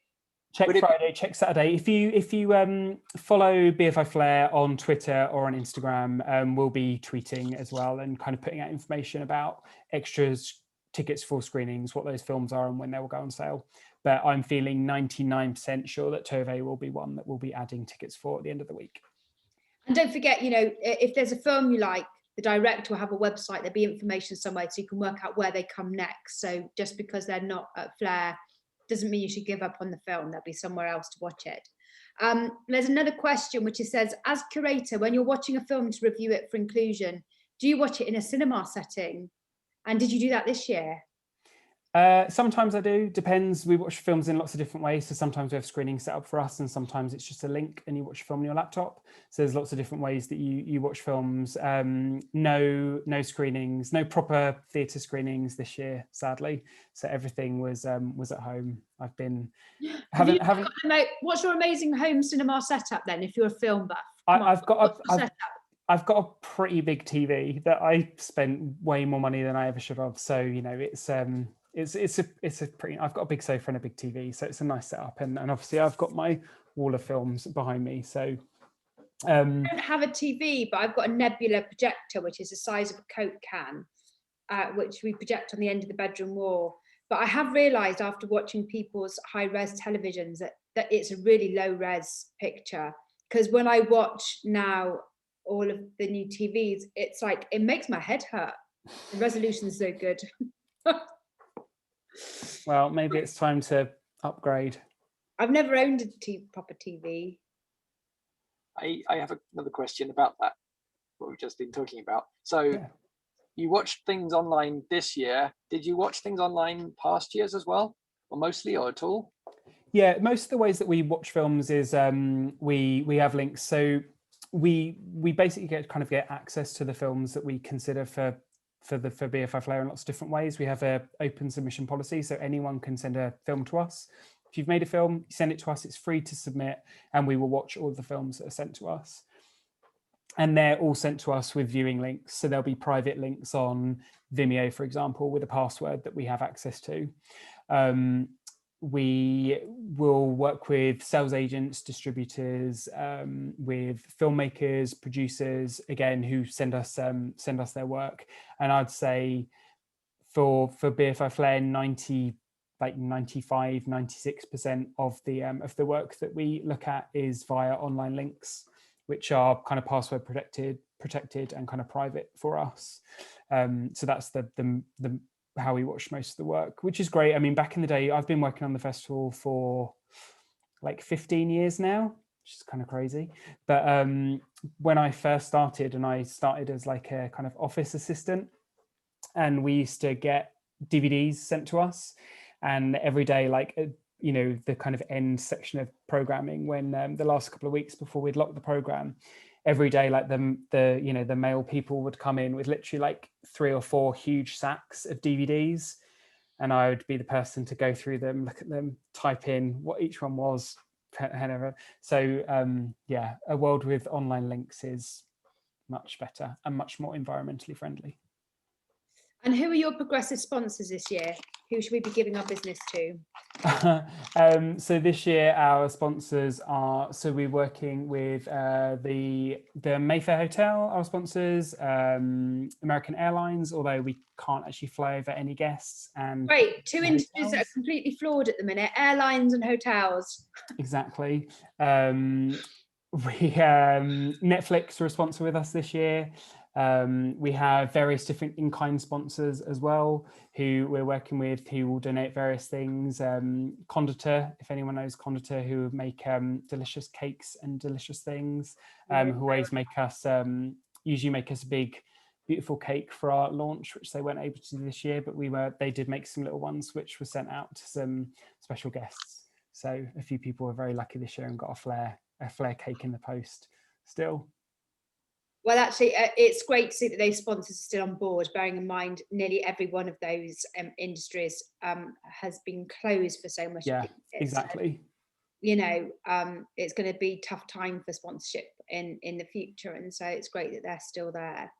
Check Saturday. If you follow BFI Flare on Twitter or on Instagram, we'll be tweeting as well and kind of putting out information about extras, tickets for screenings, what those films are and when they will go on sale. But I'm feeling 99% sure that Tove will be one that we'll be adding tickets for at the end of the week. And don't forget, you know, if there's a film you like, the director will have a website, there'll be information somewhere so you can work out where they come next. So just because they're not at Flare doesn't mean you should give up on the film. There'll be somewhere else to watch it. There's another question which says, as curator, when you're watching a film to review it for inclusion, do you watch it in a cinema setting? And did you do that this year? Sometimes I do, depends. We watch films in lots of different ways. So sometimes we have screenings set up for us, and sometimes it's just a link and you watch a film on your laptop. So there's lots of different ways that you watch films. No screenings, no proper theatre screenings this year, sadly. So everything was at home. I've been what's your amazing home cinema setup then, if you're a film buff? I've got a pretty big TV that I spent way more money than I ever should have. So, you know, it's a pretty, I've got a big sofa and a big TV, so it's a nice setup. And obviously I've got my wall of films behind me. So I don't have a TV, but I've got a Nebula projector, which is the size of a Coke can, which we project on the end of the bedroom wall. But I have realised after watching people's high-res televisions that it's a really low-res picture. Because when I watch now all of the new TVs, it's like, it makes my head hurt. The resolution's so good. Well, maybe it's time to upgrade. I've never owned a proper TV. I have another question about that, what we've just been talking about. So you watched things online this year. Did you watch things online past years as well? Or mostly, or at all? Yeah, most of the ways that we watch films is we have links. So we basically get access to the films that we consider for BFI Flare in lots of different ways. We have an open submission policy, so anyone can send a film to us. If you've made a film, you send it to us, it's free to submit, and we will watch all the films that are sent to us. And they're all sent to us with viewing links. So there'll be private links on Vimeo, for example, with a password that we have access to. We will work with sales agents, distributors, with filmmakers, producers, again, who send us their work. And I'd say for BFI Flare, 95, 96% of the work that we look at is via online links, which are kind of password protected and kind of private for us. So that's the how we watch most of the work, which is great. I mean, back in the day, I've been working on the festival for like 15 years now, which is kind of crazy. But when I first started, and I started as like a kind of office assistant, and we used to get DVDs sent to us, and every day, like, you know, the kind of end section of programming, when the last couple of weeks before we'd lock the program, every day, like the mail people would come in with literally like 3 or 4 huge sacks of DVDs, and I would be the person to go through them, look at them, type in what each one was. So yeah, a world with online links is much better and much more environmentally friendly. And who are your progressive sponsors this year? Who should we be giving our business to? So this year our sponsors are, so we're working with the Mayfair Hotel, our sponsors, American Airlines, although we can't actually fly over any guests. And great, 2 industries that are completely flawed at the minute: airlines and hotels. Exactly. Netflix are a sponsor with us this year. We have various different in-kind sponsors as well, who we're working with, who will donate various things. Conditor, if anyone knows Conditor, who make delicious cakes and delicious things, who always make us, usually make us a big, beautiful cake for our launch, which they weren't able to do this year, but they did make some little ones, which were sent out to some special guests. So a few people were very lucky this year and got a flare cake in the post still. Well, actually, it's great to see that those sponsors are still on board, bearing in mind nearly every one of those industries has been closed for so much. Yeah, exactly. So, you know, it's going to be a tough time for sponsorship in the future. And so it's great that they're still there.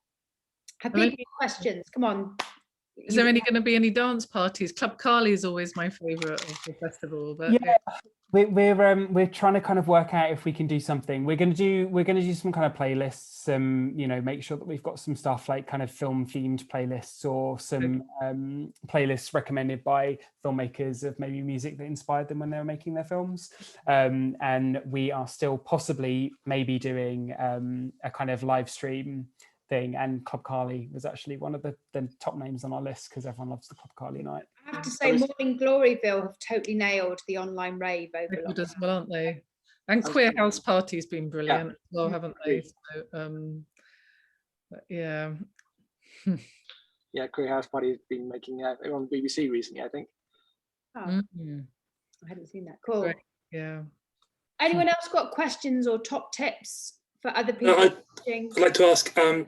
Have people any questions? Come on. Is there going to be any dance parties? Club Carly is always my favourite of the festival. But yeah. We're trying to kind of work out if we can do something. We're going to do some kind of playlists, you know, make sure that we've got some stuff like kind of film themed playlists, or some playlists recommended by filmmakers of maybe music that inspired them when they were making their films. And we are still possibly maybe doing a kind of live stream thing, and Club Carly was actually one of the top names on our list because everyone loves the Club Carly night. I have to say, Morning Gloryville have totally nailed the online rave over lockdown as well, aren't they? And Queer House Party's been brilliant as well, haven't they? So, but yeah. Yeah, Queer House Party has been making it on BBC recently, I think. Oh, I hadn't seen that. Cool. Great. Yeah. Anyone else got questions or top tips for other people? I'd like to ask, I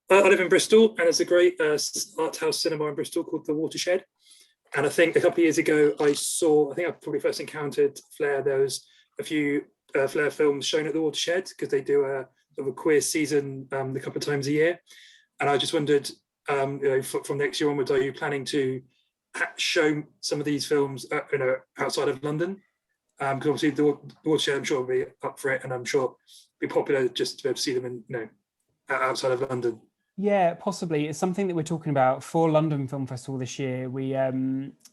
live in Bristol, and there's a great art house cinema in Bristol called The Watershed. And I think a couple of years ago, I think I probably first encountered Flare. There was a few Flare films shown at The Watershed, because they do a sort of a queer season a couple of times a year. And I just wondered, you know, from next year onwards, are you planning to show some of these films, you know, outside of London? Because obviously the Watershed, I'm sure, will be up for it, and I'm sure it'll be popular just to be able to see them in, you know, outside of London. Yeah, possibly. It's something that we're talking about for London Film Festival this year. We,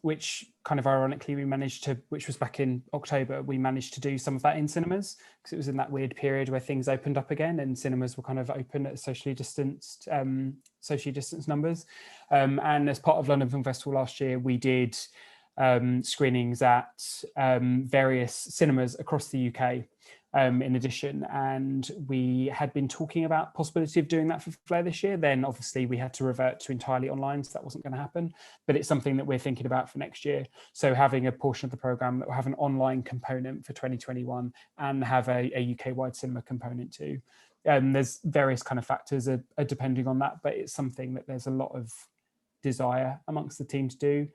which kind of ironically we managed to, which was back in October, we managed to do some of that in cinemas, because it was in that weird period where things opened up again and cinemas were kind of open at socially distanced numbers. And as part of London Film Festival last year, we did screenings at various cinemas across the UK. in addition, and we had been talking about possibility of doing that for Flare this year. Then obviously we had to revert to entirely online, so that wasn't going to happen, but it's something that we're thinking about for next year. So having a portion of the program that will have an online component for 2021 and have a UK-wide cinema component too. There's various kind of factors are depending on that, but it's something that there's a lot of desire amongst the team to do.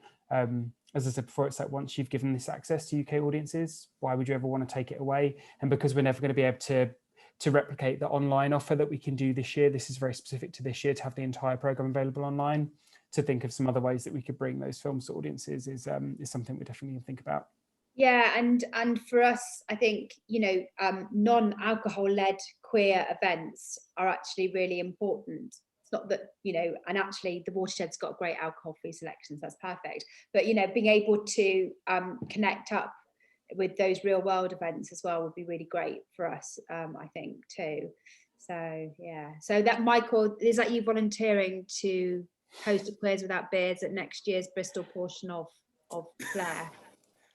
As I said before, it's like once you've given this access to UK audiences, why would you ever want to take it away? And because we're never going to be able to replicate the online offer that we can do this year, this is very specific to this year, to have the entire program available online. To think of some other ways that we could bring those films to audiences is something we definitely need to think about. Yeah, and for us, I think, you know, non-alcohol led queer events are actually really important. It's not that, you know, and actually the Watershed's got great alcohol-free selections, that's perfect. But, you know, being able to connect up with those real world events as well would be really great for us, I think, too. So, yeah. So that, Michael, is that you volunteering to host a Queers Without Beards at next year's Bristol portion of Flare?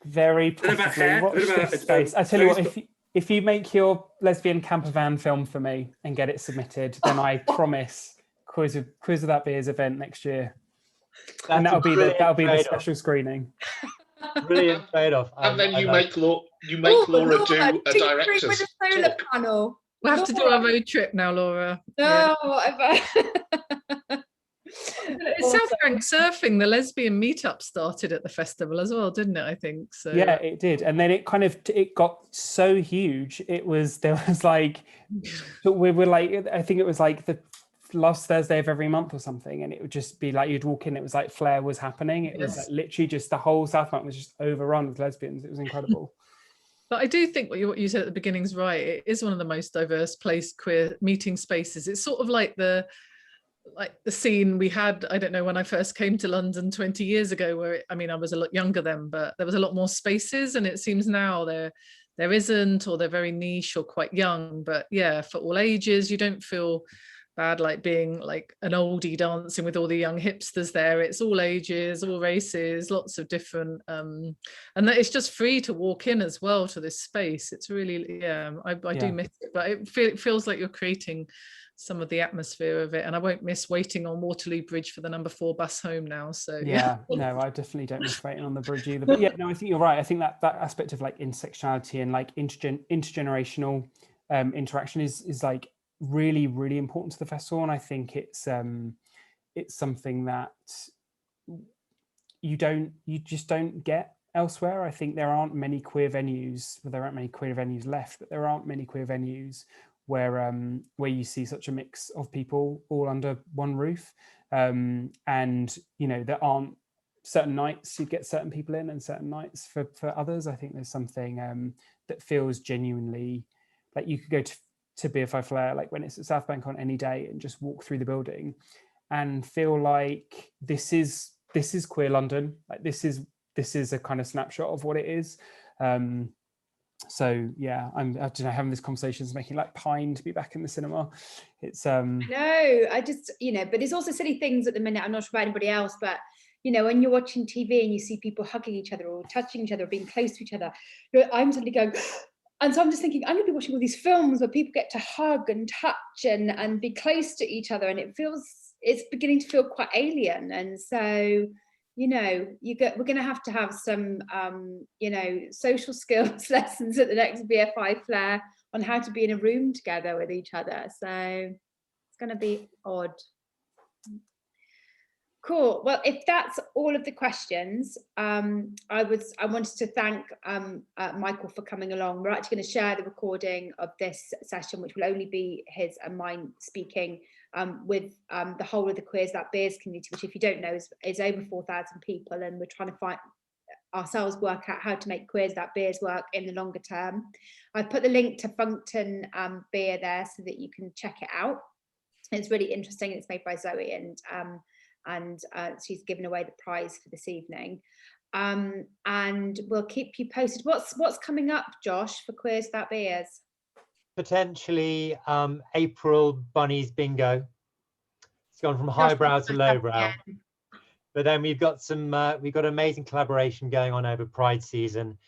Very possibly. Watch this space. I tell you what, if you make your lesbian camper van film for me and get it submitted, then I promise Quiz Without Beers event next year. That's and that'll be the special screening. Brilliant trade-off. And then you make Laura do a director's with a solar talk. panel. We'll have to do our road trip now, Laura. No, yeah. South Bank Surfing, the lesbian meetup started at the festival as well, didn't it? I think so. Yeah, it did, and then it got so huge. There was like, we were like, I think it was like the last Thursday of every month or something, and it would just be like you'd walk in, it was like Flare was happening. It was like literally just the whole South Bank was just overrun with lesbians. It was incredible. But I do think what you said at the beginning is right. It is one of the most diverse queer meeting spaces. It's sort of like the scene we had, I don't know, when I first came to London 20 years ago, where I mean I was a lot younger then, but there was a lot more spaces, and it seems now there isn't, or they're very niche or quite young. But yeah, for all ages, you don't feel bad like being like an oldie dancing with all the young hipsters there. It's all ages, all races, lots of different and that it's just free to walk in as well to this space. It's really I do miss it, but it feels like you're creating some of the atmosphere of it, and I won't miss waiting on Waterloo Bridge for the number 4 bus home now. So no, I definitely don't miss waiting on the bridge either. But yeah, no, I think you're right. I think that aspect of like intersectionality and like intergenerational interaction is like really, really important to the festival, and I think it's something that you just don't get elsewhere. I think there aren't many queer venues. Well, there aren't many queer venues left, but there aren't many queer venues where you see such a mix of people all under one roof, and you know there aren't certain nights you get certain people in and certain nights for others. I think there's something that feels genuinely like you could go to BFI Flare like when it's at South Bank on any day and just walk through the building and feel like this is queer London. Like this is a kind of snapshot of what it is. So yeah, having this conversation is making like pine to be back in the cinema. It's no, I just, you know, but there's also silly things at the minute. I'm not sure about anybody else, but you know, when you're watching TV and you see people hugging each other or touching each other or being close to each other, I'm suddenly going, and so I'm just thinking, I'm going to be watching all these films where people get to hug and touch and be close to each other, and it's beginning to feel quite alien. And so, you know, we're going to have some, you know, social skills lessons at the next BFI Flare on how to be in a room together with each other. So it's going to be odd. Cool. Well, if that's all of the questions, I wanted to thank Michael for coming along. We're actually going to share the recording of this session, which will only be his and mine speaking with the whole of the Queers Without Beers community, which, if you don't know, is over 4,000 people, and we're trying to work out how to make Queers Without Beers work in the longer term. I've put the link to Funkton beer there so that you can check it out. It's really interesting. It's made by Zoe, and she's given away the prize for this evening. And we'll keep you posted. What's coming up, Josh, for Queers Without Beers? Potentially April Bunnies Bingo. It's gone from highbrow to lowbrow. But then we've got amazing collaboration going on over Pride season.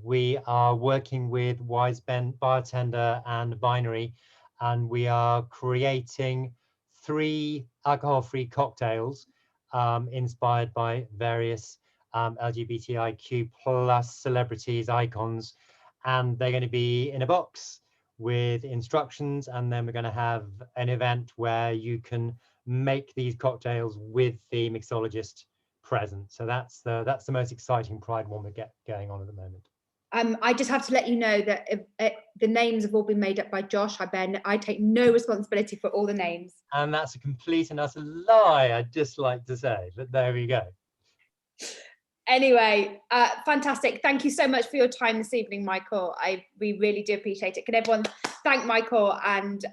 We are working with Wise Ben Bartender and Vinery, and we are creating 3 alcohol-free cocktails inspired by various LGBTIQ plus celebrities, icons, and they're going to be in a box with instructions, and then we're going to have an event where you can make these cocktails with the mixologist present. So that's the most exciting Pride one we get going on at the moment. I just have to let you know that the names have all been made up by Josh. I take no responsibility for all the names. And that's a complete and utter lie, I'd just like to say, but there we go. Anyway, fantastic. Thank you so much for your time this evening, Michael. We really do appreciate it. Can everyone thank Michael? And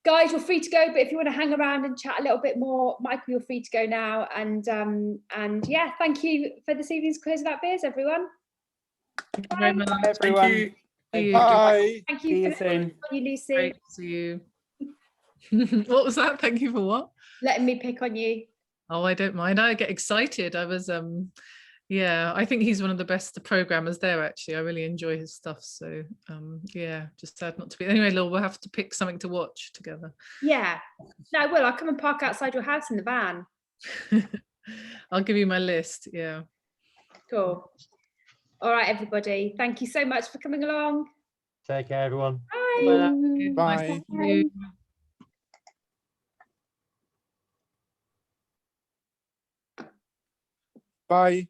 guys, you're free to go, but if you want to hang around and chat a little bit more, Michael, you're free to go now. And yeah, thank you for this evening's Quiz About Beers, everyone. Thank you very much. Bye, everyone. Thank you. Bye. Thank See you you for soon. you, Lucy. Great to see you. What was that? Thank you for what? Letting me pick on you. Oh, I don't mind. I get excited. I was yeah, I think he's one of the best programmers there, actually. I really enjoy his stuff. So yeah, just sad not to be. Anyway, Laura, we'll have to pick something to watch together. Yeah. No, I will. I'll come and park outside your house in the van. I'll give you my list. Yeah. Cool. All right, everybody. Thank you so much for coming along. Take care, everyone. Bye. Nice Bye. to see you. Bye.